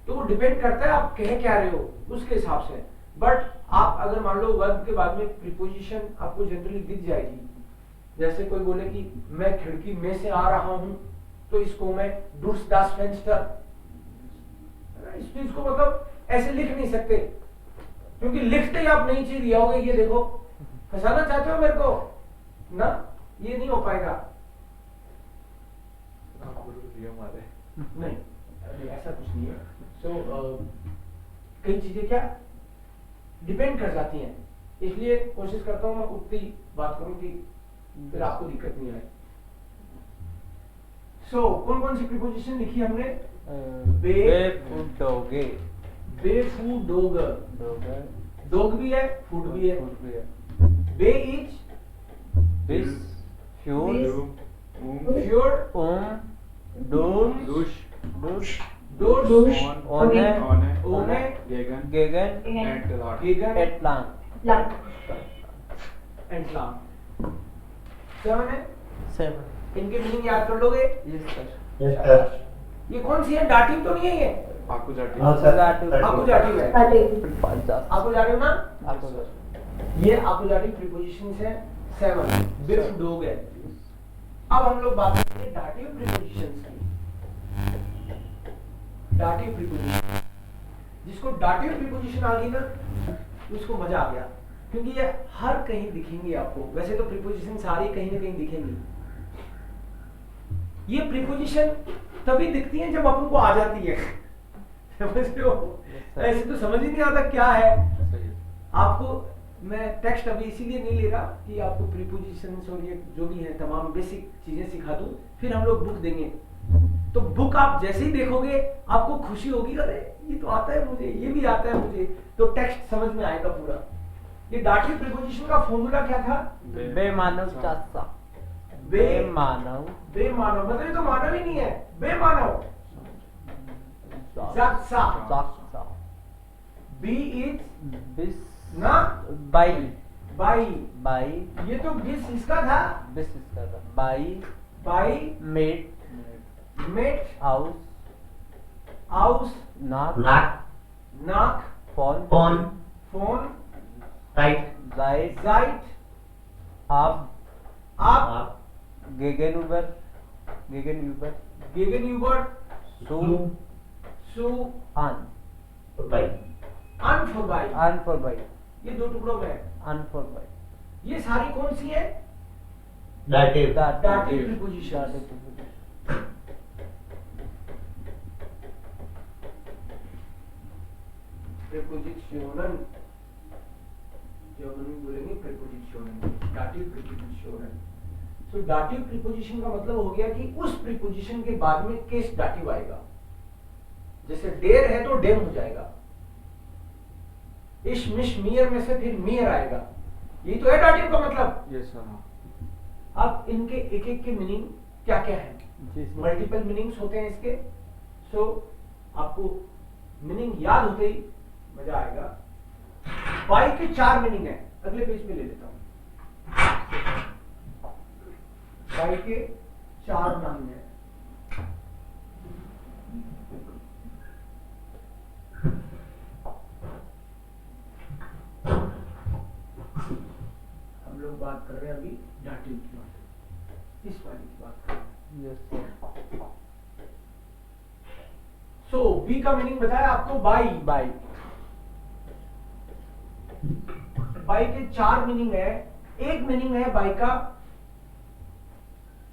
तो वो डिपेंड करता है आप कह क्या रहे हो उसके हिसाब से। बट आप अगर मान लो वर्ब के बाद में प्रीपोजिशन आपको जनरली दिख जाएगी। जैसे कोई बोले कि मैं खिड़की में से आ रहा हूं, तो इसको मैं डूस दास फेंस्टर, इसको मतलब ऐसे लिख नहीं सकते, क्योंकि लिखते ही आप नई चीज लिया होगे। ये देखो, फंसाना चाहते हो मेरे को ना, ये नहीं हो पाएगा। आप बोलो ये हमारे नहीं, अरे ऐसा कुछ नहीं है। सो कई चीजें क्या डिपेंड कर जाती हैं, इसलिए कोशिश करता हूँ मैं उतनी बात करूँ कि फिर आपको दिक्कत नहीं आए। सो कौन कौन सी प्रीपोजिशन लिखी हमने? बे फूड डोगे, बे फूड डोग, डोगे डोग भी है, फूड भी है। फूड भी है। बे इज बिस फ्यूर फ्योर डून Dusch, डूश डोर्स ओने ओने Gegen, गेगन Entlar. गिगन एटलान एंड लाम। 7 है, 7। इनके मीनिंग याद कर लोगे? Yes sir. Yes sir. ये कौन सी है? डाटिव तो नहीं है ये? Akkusativ. हाँ सर। आकुजाटिव है। Accusative आकुजाटिव ना? Accusative। ये आकुजाटिव प्रीपोजिशंस है 7, बिफ डोग है। अब हम लोग बात करेंगे डाटिव प्रीपोजिशंस की। डाटिव प्रीपोजिशन, जिसको डाटिव प्रीपोजिशन आ गई ना उसको मजा आ गया, क्योंकि ये हर कहीं दिखेंगी आपको। वैसे तो प्रीपोजिशन सारी कहीं ना कहीं दिखेंगी, ये प्रीपोजिशन तभी दिखती है जब अपन को आ जाती है। समझ रहे हो? ऐसे तो समझ ही नहीं आता क्या है। सही। आपको मैं टेक्स्ट अभी इसीलिए नहीं ले रहा कि आपको प्रीपोजिशंस और ये जो भी है तमाम बेसिक चीजें सिखा दूं, फिर हम लोग बुक देंगे। तो बुक आप जैसे ही देखोगे आपको खुशी होगी, अरे ये तो आता है मुझे, ये भी आता है मुझे, तो टेक्स्ट समझ में आएगा पूरा। ये डाटिव प्रीपोजिशन का फॉर्मूला क्या था? बेमानव चाचा, बे बेमानव बेमानव, मतलब ये तो मानव ही नहीं है, बेमानव। जात्सा, चाचा, बी इज बिस ना बाई, बाई, बाई ये तो बिस इसका था। बिस इसका था। बाई बाई मेट मेट हाउस हाउस नाक नाक फोन फोन जाइट जाइट आप आप गेगेनयूबर गेगनयूबर सू सु अन अन फॉर बाई, अन फॉर बाई, ये दो टुकड़ों में है। अन फॉर बाई। ये सारी कौन सी है? Dative. Dative preposition. Prepositional, German में बोलेंगे प्रीपोजिशनल, डाटिव प्रीपोजिशनल। तो डाटिव प्रीपोजिशन का मतलब हो गया कि उस प्रीपोजिशन के बाद में केस डाटिव आएगा। जैसे डेर है तो डेम हो जाएगा, इश मिश मियर में से फिर मियर आएगा। यही तो है डाटिव का मतलब। Yes sir. अब इनके एक एक के मीनिंग क्या क्या है? मल्टीपल मीनिंग्स होते हैं इसके। सो आपको मीनिंग याद होते ही मजा आएगा। बाई के 4 मीनिंग है, अगले पेज पे ले लेता हूं। बाई के 4 मीनिंग है। हम लोग बात कर रहे हैं अभी डाटिव की, इस वाली की बात कर रहे हैं। सो बी का मीनिंग बताया आपको, बाई। बाई बाई के 4 मीनिंग है। एक मीनिंग है बाई का,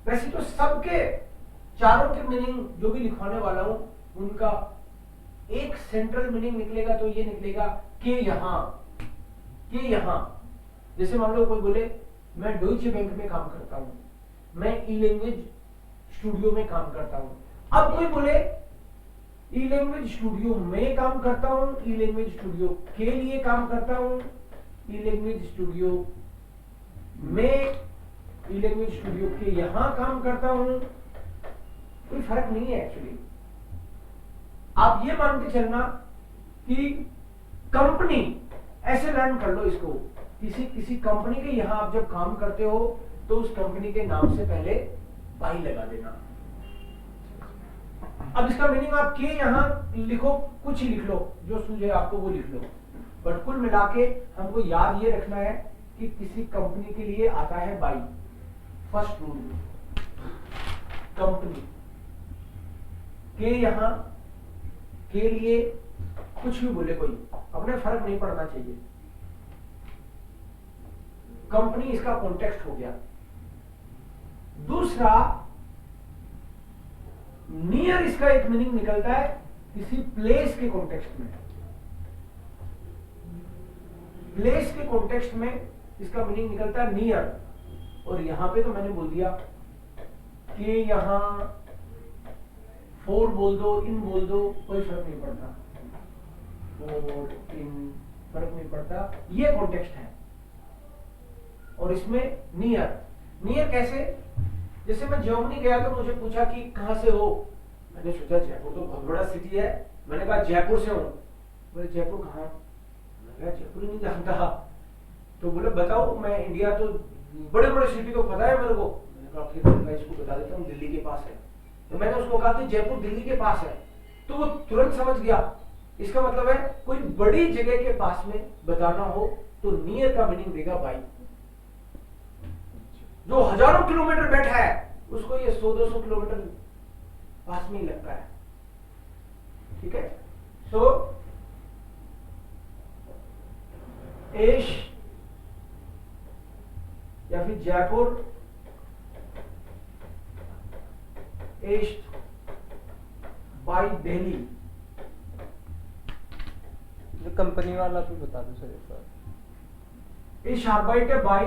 वैसे तो सबके चारों के मीनिंग जो भी लिखवाने वाला हूं उनका एक सेंट्रल मीनिंग निकलेगा, तो ये निकलेगा के यहां। जैसे मान लो कोई बोले मैं डॉइचे बैंक में काम करता हूं, मैं ई लैंग्वेज स्टूडियो में काम करता हूं। अब कोई बोले ई लैंग्वेज स्टूडियो में काम करता हूं, ई लैंग्वेज स्टूडियो के लिए काम करता हूं, ई लैंग्वेज स्टूडियो में, ई लैंग्वेज स्टूडियो के यहां काम करता हूं, कोई फर्क नहीं है एक्चुअली। आप ये मान के चलना कि कंपनी, ऐसे लर्न कर लो इसको, किसी कंपनी के यहां आप जब काम करते हो तो उस कंपनी के नाम से पहले बाई लगा देना। अब इसका मीनिंग आप के यहां लिखो, कुछ ही लिख लो, जो सूझे आपको वो लिख लो, बट कुल मिला के हमको याद ये रखना है कि किसी कंपनी के लिए आता है बाई। फर्स्ट रूल, कंपनी के यहां के लिए कुछ भी बोले कोई, अपने फर्क नहीं पड़ना चाहिए। कंपनी इसका कॉन्टेक्स्ट हो गया। दूसरा, नियर इसका एक मीनिंग निकलता है किसी प्लेस के कॉन्टेक्स्ट में। प्लेस के कॉन्टेक्स्ट में इसका मीनिंग निकलता है नियर। और यहां पे तो मैंने बोल दिया कि यहां फोर बोल दो, इन बोल दो, कोई फर्क नहीं पड़ता। फोर इन फर्क नहीं पड़ता, ये कॉन्टेक्स्ट है। और इसमें नियर, नियर कैसे? जैसे मैं जर्मनी गया तो मुझे पूछा कि कहां से हो, मैंने सोचा जयपुर तो बहुत बड़ा सिटी है, मैंने कहा जयपुर से हूं। बोले जयपुर कहां? मैंने कहा जयपुर ही नहीं जानता। तो बोले बताओ, मैं इंडिया तो बड़े बड़े सिटी तो पता है मेरे को। मैंने कहा फिर मैं इसको बता देता हूँ, दिल्ली के पास है। तो मैंने उसको कहा कि जयपुर दिल्ली के पास है, तो वो तुरंत समझ गया। इसका मतलब है कोई बड़ी जगह के पास में बताना हो तो नियर का मीनिंग देगा बाई। जो हजारों किलोमीटर बैठा है उसको ये 100-200 किलोमीटर पास में ही लगता है। ठीक है, सो एश या फिर जयपुर ईस्ट बाई दिल्ली। जो कंपनी वाला भी बता दो सर एक बार। Ich arbeite bei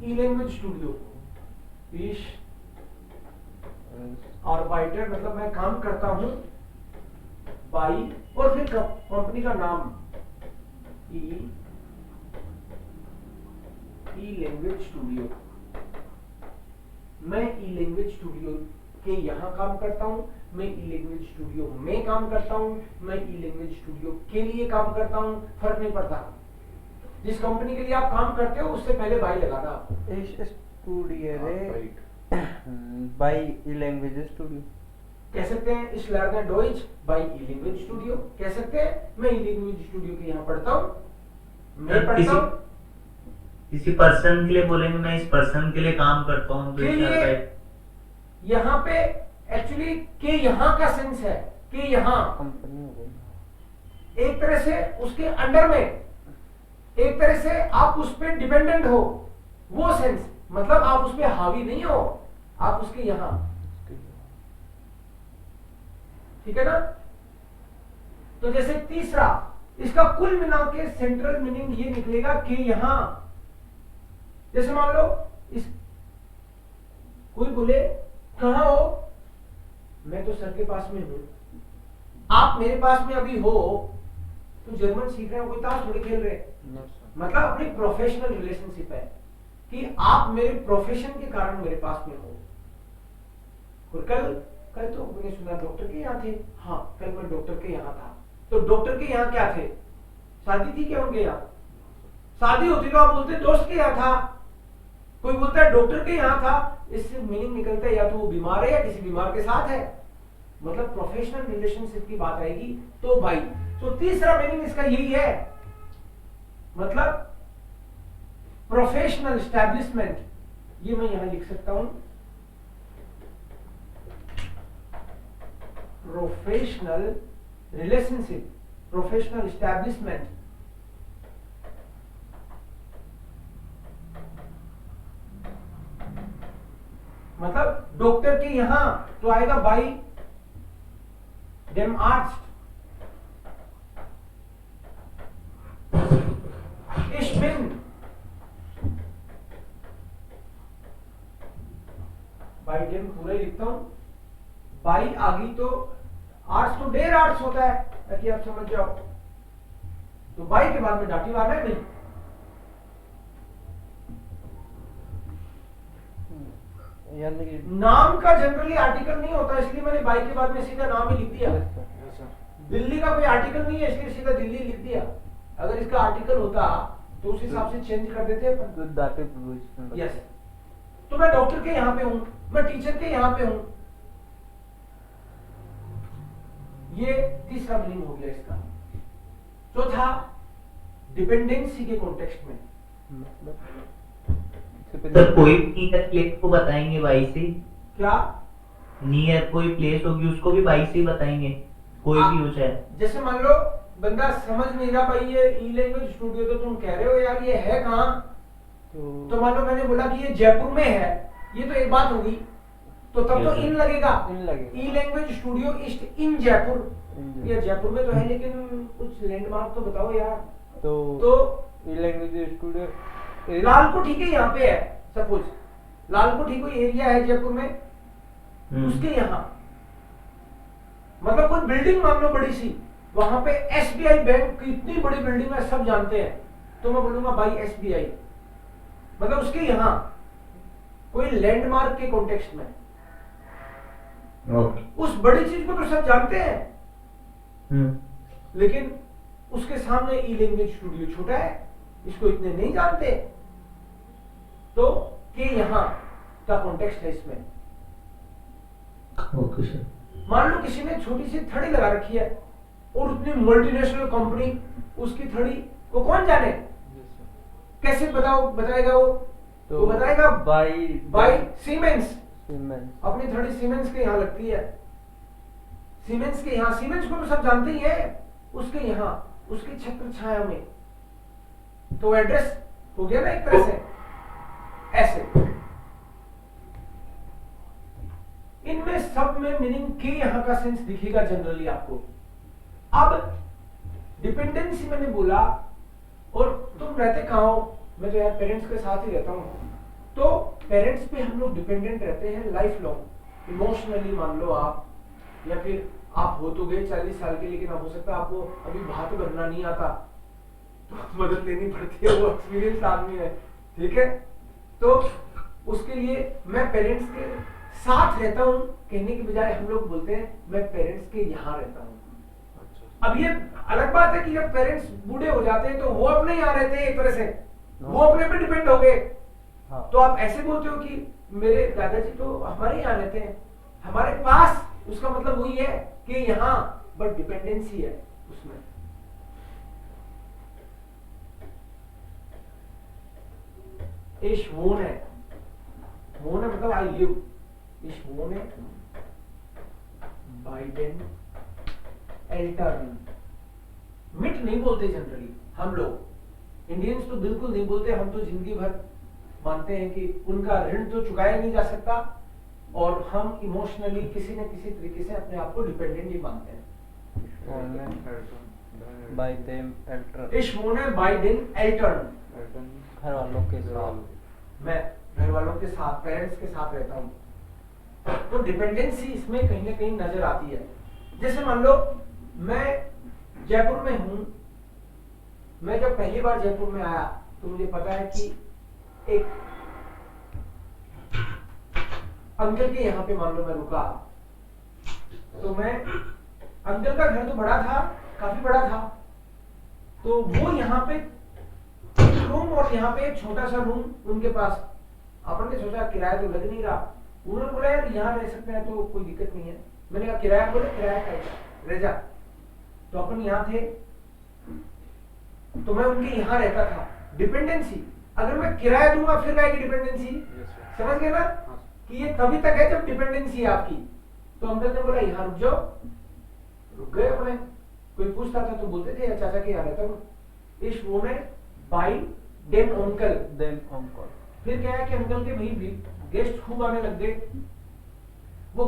E-Language Studio। Ich arbeite मतलब मैं काम करता हूँ, बाई और फिर कंपनी का नाम E-Language Studio। मैं E-Language Studio के यहाँ काम करता हूँ, मैं E-Language Studio में काम करता हूँ, मैं E-Language Studio के लिए काम करता हूँ, फर्क नहीं पड़ता। जिस कंपनी के लिए आप काम करते हो उससे पहले बाई लगाना आपको। इस स्टूडियो रे राइट। बाय ई लैंग्वेज स्टूडियो कह सकते हैं इस लर्नर डॉइच बाय ई-लैंग्वेज स्टूडियो। कह सकते हैं मैं ई-लैंग्वेज स्टूडियो के यहाँ पढ़ता हूँ, मैं पढ़ता हूँ। किसी पर्सन के लिए बोलेंगे मैं इस पर्सन के लिए काम करता हूँ, के लिए यहाँ पे एक्चुअली के यहाँ का सेंस है कि यहाँ कंपनी हो गई। एक तरह से उसके अंडर में, एक तरह से आप उस पर डिपेंडेंट हो, वो सेंस। मतलब आप उस पर हावी नहीं हो, आप उसके यहाँ। ठीक है ना? तो जैसे तीसरा, इसका कुल मिला के सेंट्रल मीनिंग ये निकलेगा कि यहां, जैसे मान लो इस कोई बोले कहां हो, मैं तो सर के पास में हूं। आप मेरे पास में अभी हो तो जर्मन सीख रहे हो, कोई ताश थोड़ी खेल रहे। मतलब अपनी प्रोफेशनल रिलेशनशिप है कि आप मेरे प्रोफेशन के कारण मेरे पास में हो। और कल तो मैंने सुना डॉक्टर के यहाँ थे। हाँ, कल मैं डॉक्टर के यहाँ था। तो डॉक्टर के यहाँ क्या थे? शादी थी क्या उनके यहाँ? शादी होती तो आप बोलते दोस्त के यहाँ था। कोई बोलता है डॉक्टर के यहाँ था, इससे मीनिंग निकलता है या तो वो बीमार है या किसी बीमार के साथ है। मतलब प्रोफेशनल रिलेशनशिप की बात आएगी तो भाई। तो तीसरा मीनिंग इसका यही है, मतलब प्रोफेशनल एस्टैब्लिशमेंट। ये मैं यहां लिख सकता हूं, प्रोफेशनल रिलेशनशिप, प्रोफेशनल एस्टैब्लिशमेंट। मतलब डॉक्टर के यहां तो आएगा बाई डेम आर्ट्स। Ich bin बाई डेम पूरा ही लिखता हूं, बाई आगी तो आर्ट्स तो डेर आर्ट्स होता है, ताकि आप समझ जाओ। तो बाई के बाद में डाटिव आ रहा है नहीं। यानी कि नाम का जनरली आर्टिकल नहीं होता, इसलिए मैंने बाई के बाद में सीधा नाम ही लिख दिया। दिल्ली का कोई आर्टिकल नहीं है, इसलिए सीधा दिल्ली लिख दिया। अगर इसका आर्टिकल होता तो उस हिसाब से चेंज कर देते हैं। दाटिव यस। तो मैं डॉक्टर के यहाँ पे हूं, मैं टीचर के यहाँ पे हूं। ये तीसरा मीनिंग हो गया इसका। चौथा, डिपेंडेंसी के कॉन्टेक्स्ट में। सर कोई नियर प्लेस को बताएंगे बाई से? क्या? नियर कोई प्लेस होगी उसको भी बाई से ही बताएंगे, कोई भी हो चाहे। जैसे मान लो बंदा समझ नहीं रहा, भाई ये ई-लैंग्वेज स्टूडियो तो तुम कह रहे हो यार, ये है कहाँ? तो मान लो मैंने बोला कि ये जयपुर में है, ये तो एक बात होगी। तो तब तो Yes, sir. इन लगेगा। इन लगेगा। ई लैंग्वेज स्टूडियो ईस्ट इन जयपुर। इन ये जयपुर में तो है, लेकिन कुछ लैंडमार्क तो बताओ यार। तो ई लैंग्वेज स्टूडियो लालकोट ठीक है, यहाँ पे है, सपोज लालकोट ठीक कोई एरिया है जयपुर में, उसके यहाँ मतलब कोई बिल्डिंग मान लो बड़ी सी, वहां पे एसबीआई बैंक की इतनी बड़ी बिल्डिंग है, सब जानते हैं, तो मैं बोलूंगा बाई एसबीआई, मतलब उसके यहाँ कोई लैंडमार्क के कॉन्टेक्स्ट में उस बड़ी चीज को तो सब जानते हैं, लेकिन उसके सामने ई लैंग्वेज स्टूडियो छोटा है, इसको इतने नहीं जानते, तो के यहाँ का कॉन्टेक्स्ट है इसमें। Okay sir. मान लो किसी ने छोटी सी थड़ी लगा रखी है और उतनी मल्टीनेशनल कंपनी, उसकी थड़ी को कौन जाने, कैसे बताएगा वो, तो वो बताएगा बाई सीमेंस। सीमेंस अपनी थड़ी सीमेंस के यहाँ लगती है, सीमेंस के यहाँ, सीमेंस को तो सब जानते ही है, उसके यहाँ उसकी छत्र छाया में, तो एड्रेस हो गया ना एक तरह से। ऐसे इनमें सब में मीनिंग के यहाँ का सेंस दिखेगा जनरली आपको। अब डिपेंडेंसी मैंने बोला, और तुम रहते कहाँ हो, मैं तो यार पेरेंट्स के साथ ही रहता हूँ, तो पेरेंट्स पे हम लोग डिपेंडेंट रहते हैं लाइफ लॉन्ग, इमोशनली मान लो आप, या फिर आप हो तो गए 40 साल के, लेकिन हो सकता है आपको अभी भात भरना नहीं आता, तो मदद लेनी पड़ती है, वो एक्सपीरियंस आदमी है, ठीक है। तो उसके लिए मैं पेरेंट्स के साथ रहता हूँ कहने की बजाय हम लोग बोलते हैं मैं पेरेंट्स के यहाँ रहता हूँ। अब ये अलग बात है कि जब पेरेंट्स बूढ़े हो जाते हैं तो वो अपने यहाँ रहते हैं, एक तरह से वो अपने पे डिपेंड हो गए, हाँ। तो आप ऐसे बोलते हो कि मेरे दादाजी तो हमारे यहाँ रहते हैं, हमारे पास, उसका मतलब वही है कि यहाँ, बट डिपेंडेंसी है उसमें। इश वोन है, वोन है मतलब आई लिव, इश वोन है बाइडेन एल्टर्न। मिट नहीं बोलते जनरली हम लोग, इंडियंस तो बिल्कुल नहीं बोलते, हम तो जिंदगी भर मानते हैं कि उनका ऋण तो चुकाया नहीं जा सकता, और हम इमोशनली किसी न किसी तरीके से अपने आप को डिपेंडेंट ही मानते हैं। बाय देम एल्टर, इश वोन है बाइडेन एल्टर्न, घर वालों के साथ, मैं घर वालों के साथ, पेरेंट्स के साथ रहता हूँ, तो डिपेंडेंसी इसमें कहीं ना कहीं नजर आती है। जैसे मान लो मैं जयपुर में हूं, मैं जब पहली बार जयपुर में आया तो मुझे पता है कि एक अंकल के यहाँ पे मान लो मैं रुका, तो मैं, अंकल का घर तो बड़ा था, काफी बड़ा था, तो वो यहाँ पे एक रूम और यहाँ पे एक छोटा सा रूम उनके पास, अपन ने सोचा किराया तो लग नहीं रहा, उन्होंने बोला यार यहाँ रह सकते हैं तो कोई दिक्कत नहीं है, मैंने कहा किराया, बोले किराया का रह जा, तो अपन यहाँ थे, तो मैं उनके यहाँ रहता था। डिपेंडेंसी, अगर मैं किराया दूंगा फिर आएगी डिपेंडेंसी, समझ गए ना, कि ये तभी तक है जब डिपेंडेंसी है आपकी। तो अंकल ने बोला यहाँ रुक जाओ, रुक गए अपने, कोई पूछता था तो बोलते थे चाचा के यहाँ रहता हूँ। इस वो में बाई डेम अंकल, फिर क्या है कि अंकल के भाई गेस्ट खूब आने लग गए, वो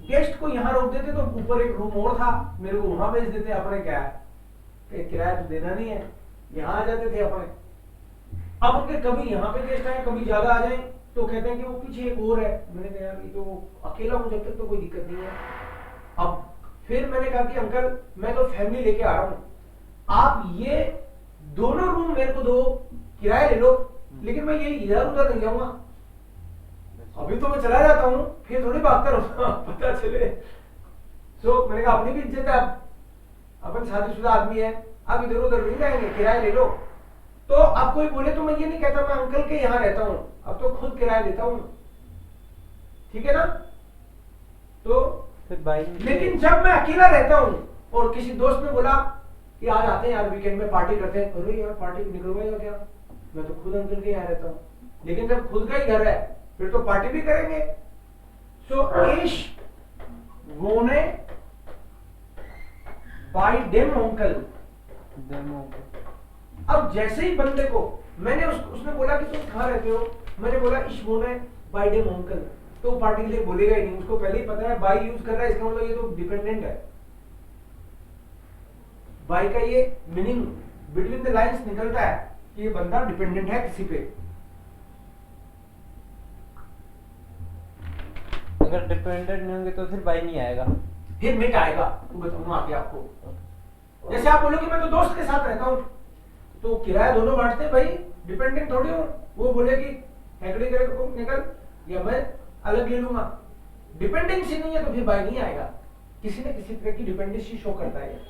गेस्ट को यहाँ रोक देते तो ऊपर एक रूम और था, मेरे को वहां भेज देते, अपने क्या है किराया तो देना नहीं है, यहाँ आ जाते थे अपने। अब उनके कभी यहाँ पे गेस्ट आए, कभी ज्यादा आ जाए, तो कहते हैं कि वो पीछे एक और है, मैंने कहा यार ये तो अकेला हूँ, जब तक तो कोई दिक्कत नहीं है। अब फिर मैंने कहा कि अंकल मैं तो फैमिली लेके आ रहा हूँ, आप ये दोनों रूम मेरे को दो, किराया ले लो, लेकिन मैं ये इधर उधर नहीं जाऊंगा, अभी तो मैं चला जाता हूँ, फिर थोड़ी भागता रहूंगा पता चले। तो मैंने कहा अपनी भी इज्जत है, अपन शादीशुदा आदमी है, आप इधर उधर नहीं जाएंगे, किराया ले लो। तो अब कोई बोले तो मैं ये नहीं कहता मैं अंकल के यहाँ रहता हूँ, अब तो खुद किराया देता हूँ, ठीक है ना। तो लेकिन जब मैं अकेला रहता हूँ और किसी दोस्त ने बोला कि आज आते हैं यार वीकेंड में पार्टी करते हैं, अरे यार पार्टी निकलवाएगा क्या, मैं तो खुद अंकल के यहाँ रहता हूँ। लेकिन जब खुद का ही घर है फिर तो पार्टी भी करेंगे। सो इश वोने बाय डेम अंकल। अब जैसे ही बंदे को मैंने उसने बोला कि तुम कहाँ रहते हो, मैंने बोला इश वोने बाय डेम अंकल, तो पार्टी के लिए बोलेगा ही नहीं, उसको पहले ही पता है बाई यूज कर रहा है, इसका मतलब ये तो डिपेंडेंट है। बाई का ये मीनिंग बिटवीन द लाइंस निकलता है कि ये बंदा डिपेंडेंट है किसी पे। अगर डिपेंडेंट नहीं होंगे तो फिर बाई नहीं आएगा। फिर मिट आएगा, तो बताऊंगा आगे आपको। जैसे आप बोलोगे मैं तो दोस्त के साथ रहता हूँ, तो किराया दोनों बांटते हैं भाई, डिपेंडेंट थोड़ी हूँ। वो बोलेगी हैकड़ी करे तो निकल, या मैं अलग ले लूंगा। डिपेंडेंसी नहीं है तो फिर बाई नहीं आएगा, किसी न किसी तरह की डिपेंडेंसी शो करता है।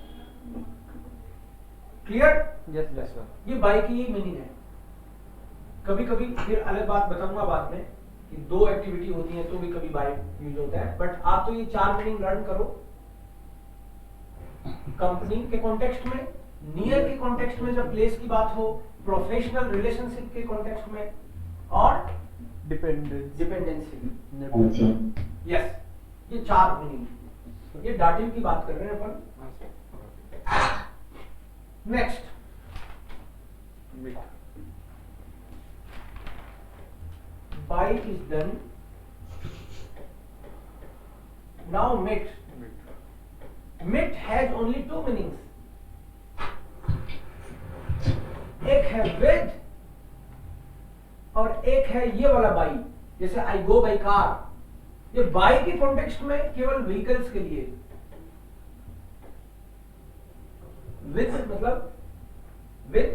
Clear? Yes yes sir. Sir. ये बाई की ही मीनिंग है। कभी कभी फिर अलग बात बताऊंगा बाद में कि दो एक्टिविटी होती है तो भी कभी बाई यूज होता है, बट आप तो ये चार मीनिंग लर्न करो। कंपनी के कॉन्टेक्स्ट में, नियर के कॉन्टेक्स्ट में जब प्लेस की बात हो, प्रोफेशनल रिलेशनशिप के कॉन्टेक्स्ट में, और डिपेंडेंसी। यस, ये चार मीनिंग। ये डाटिव की बात कर रहे हैं अपन। Next, Meet. by is done. Now met. Meet. Met has only two meanings. एक है with और एक है ये वाला by। जैसे I go by car, ये by के कॉन्टेक्स्ट में केवल व्हीकल्स के लिए। with मतलब with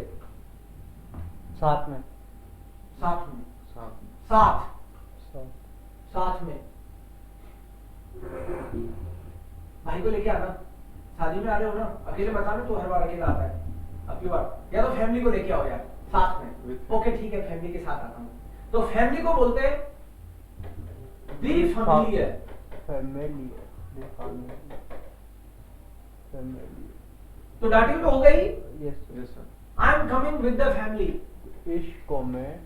साथ में। साथ में, साथ। साथ साथ में। भाई को लेके आना, शादी में आ रहे हो ना, अकेले मत आना, तो हर बार अकेला आता है। अब की बार या तो फैमिली को लेके आओ यार साथ में। ओके ठीक है, फैमिली के साथ आता हूँ। तो फैमिली को बोलते हैं दी फैमिली। तो डाटिव तो हो गई। Yes Yes sir. I am coming with the family. इश्को में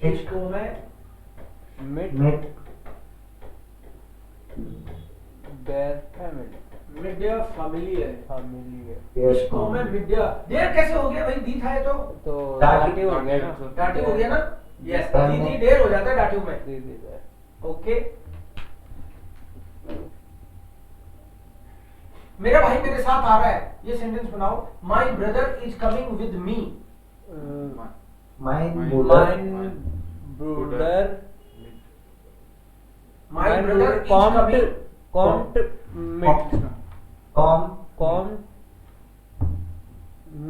इसको मैं मिट देयर फैमिली। मिड डे फैमिली है। फैमिली है। इसको मैं मिड डे देर कैसे हो गया भाई? दी था ये तो डाटिव हो गया ना। डाटिव हो गया ना। यस, दी देर हो जाता है डाटिव में। दे दे दे। ओके, मेरा भाई मेरे साथ आ रहा है, ये सेंटेंस बनाओ। My brother is coming with me. Mein Mein Bruder. Mein Bruder Meet. My brother is kommt coming. kommt mit Kommt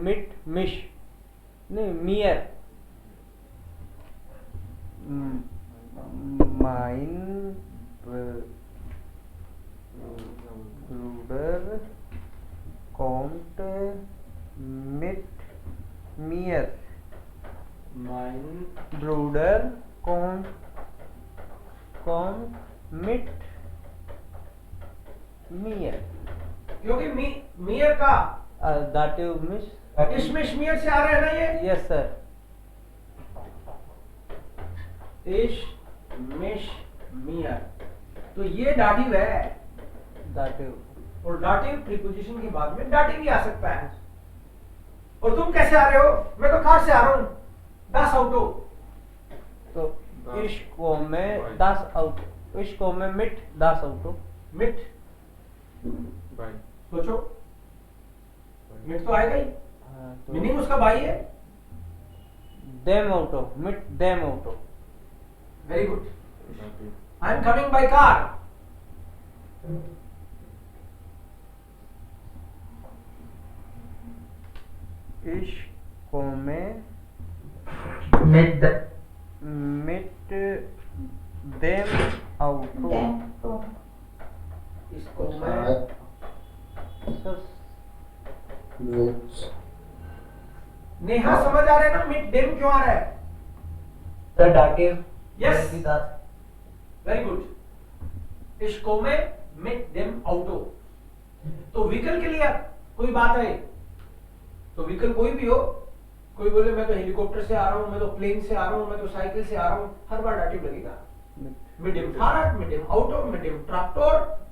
mit mich नहीं mir mein Bruder kommt mit mir mein Bruder kommt mit mir क्योंकि मियर का दाटिव miss इशमिश मियर से आ रहा है ना ये। Yes sir. इशमिश मियर, तो ये डाटिव है। दाटिव और डाटिव प्रीपोजिशन के बाद में डाटिव भी आ सकता है। और तुम कैसे आ रहे हो? मैं तो कार से आ रहा हूँ, 10 ऑटो। तो Das. इश्को में 10 आउट, इश्को में मिट 10 आउटो। मिट, Bye. सोचो, मिट तो आएगा ही, तो मीनिंग उसका बाई है। देम आउटो, मिट देम आउटो। Very good. Dative. I am coming by car. इश्को में mit मिट देम आउटो। इसको मैं सर नेहा समझ आ रहा है ना मिट डेम क्यों आ रहा है? the dative. Yes. With us. Very good. इसको में मिट डेम ऑटो। तो व्हीकल के लिए कोई बात है, तो व्हीकल कोई भी हो, कोई बोले मैं तो हेलीकॉप्टर से आ रहा हूँ, मैं तो प्लेन से आ रहा हूँ, मैं तो साइकिल से आ रहा हूँ, हर बार डाटिव लगेगा। मीडियम फारट, मीडियम ऑटो, मीडियम ट्रैक्टर।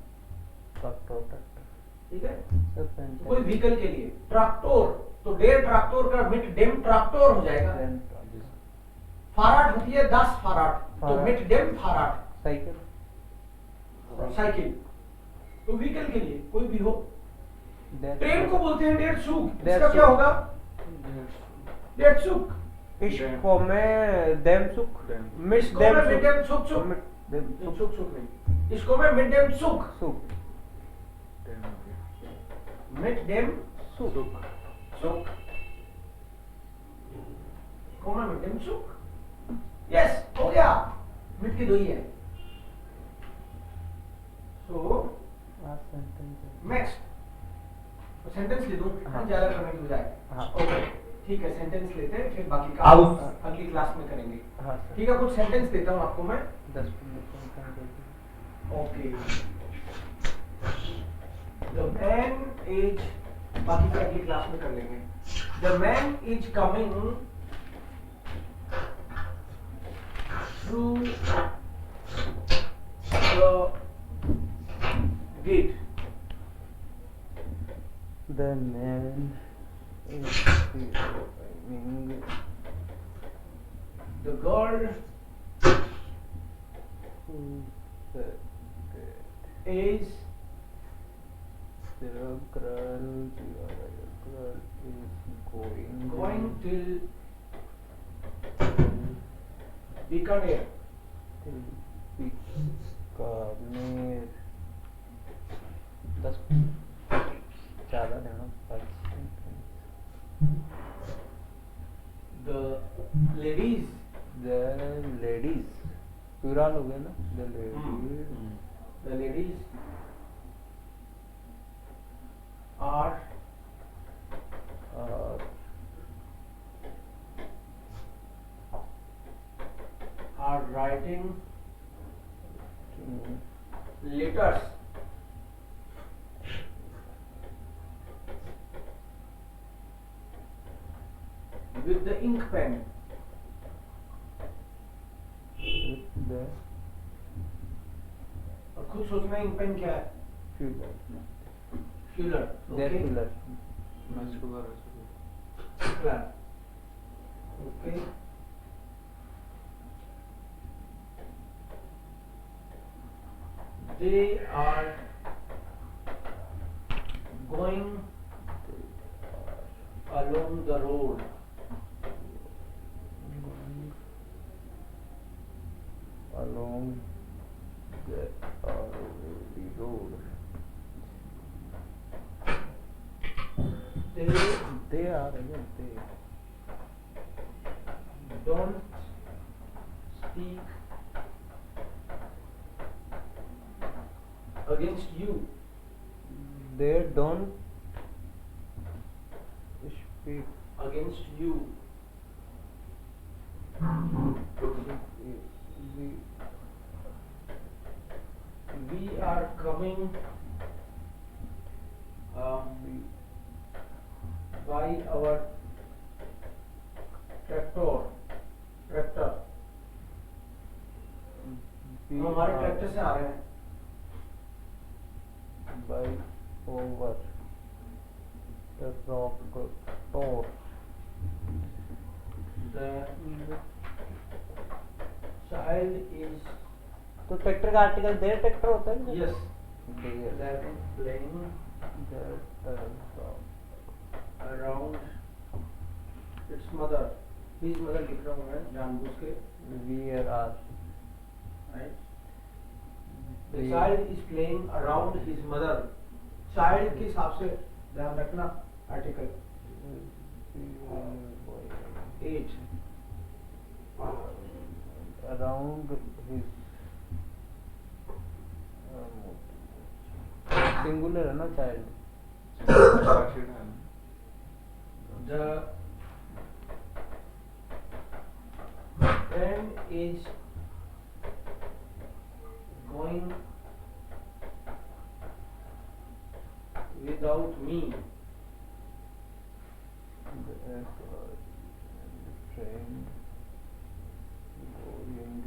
ठीक है, कोई व्हीकल के लिए ट्रैक्टर, तो डेर ट्रैक्टर का मिट डेम ट्रैक्टर हो जाएगा। फारट होती है 10 फारट, तो फारट। मिट डेम फारट। साइकिल साइकिल, तो व्हीकल के लिए कोई भी हो। Der ट्रेन को बोलते हैं डेढ़ सूक, Der इसका क्या Zug। होगा? डेढ़ सूक। Ich komme dem Zug. Dem. Mit Ich dem komme mit Zug. dem Zug, Zug. Mit dem नहीं, Zug. सूक सूक नहीं। Ich komme mit dem Zug, Zug. mit dem Zug. Zug. Ich komme mit dem Zug। Yes, हो गया। मिट की दो ही है। So next sentence ले दूं, हाँ। ज्यादा करने की बजाय। हाँ। ओके, ठीक है, सेंटेंस लेते हैं, फिर बाकी का अब अगली क्लास में करेंगे। हाँ सर। ठीक है, कुछ सेंटेंस देता हूँ आपको मैं। 10 minute okay, the man is, बाकी का अगली क्लास में कर लेंगे। The man is coming through the gate। The man is climbing The girl the is the girl is going till Bikaner। Bikaner 10 ज़्यादा देना 5 The ladies The ladies plural हो गया ना The ladies the ladies are writing letters with the ink pen। with the और खुद सोचना ink pen क्या है? fuller फ्यूलर। their fuller मैं sugar okay, they are going along the road। along the road They they are again they don't speak against you। they don't speak Against you। We are coming by our tractor। हम हमारे tractor से आ रहे हैं। by over the rock door The child is तो tractor का article देयर tractor होता है ना yes देयर that is playing around its mother। his mother लिख रहा हूँ मैं जानबूझ के, where are right? The child is playing around his mother। child के हिसाब से ध्यान रखना आर्टिकल। 8 around his सिंगुलर है ना child the friend is going without me। the train going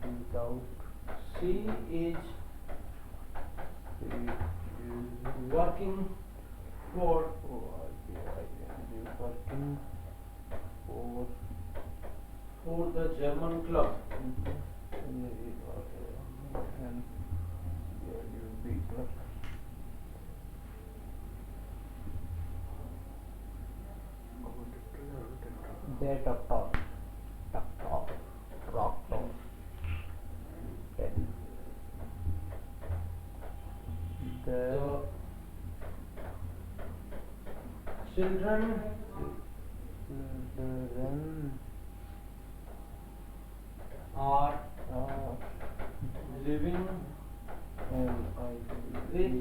without she is working for working for the German club। They talk. Rock. Okay. The children are living with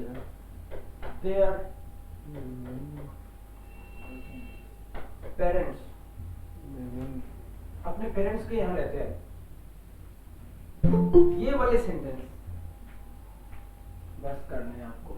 their parents अपने parents के यहाँ रहते हैं। ये वाले sentence बस करने हैं आपको।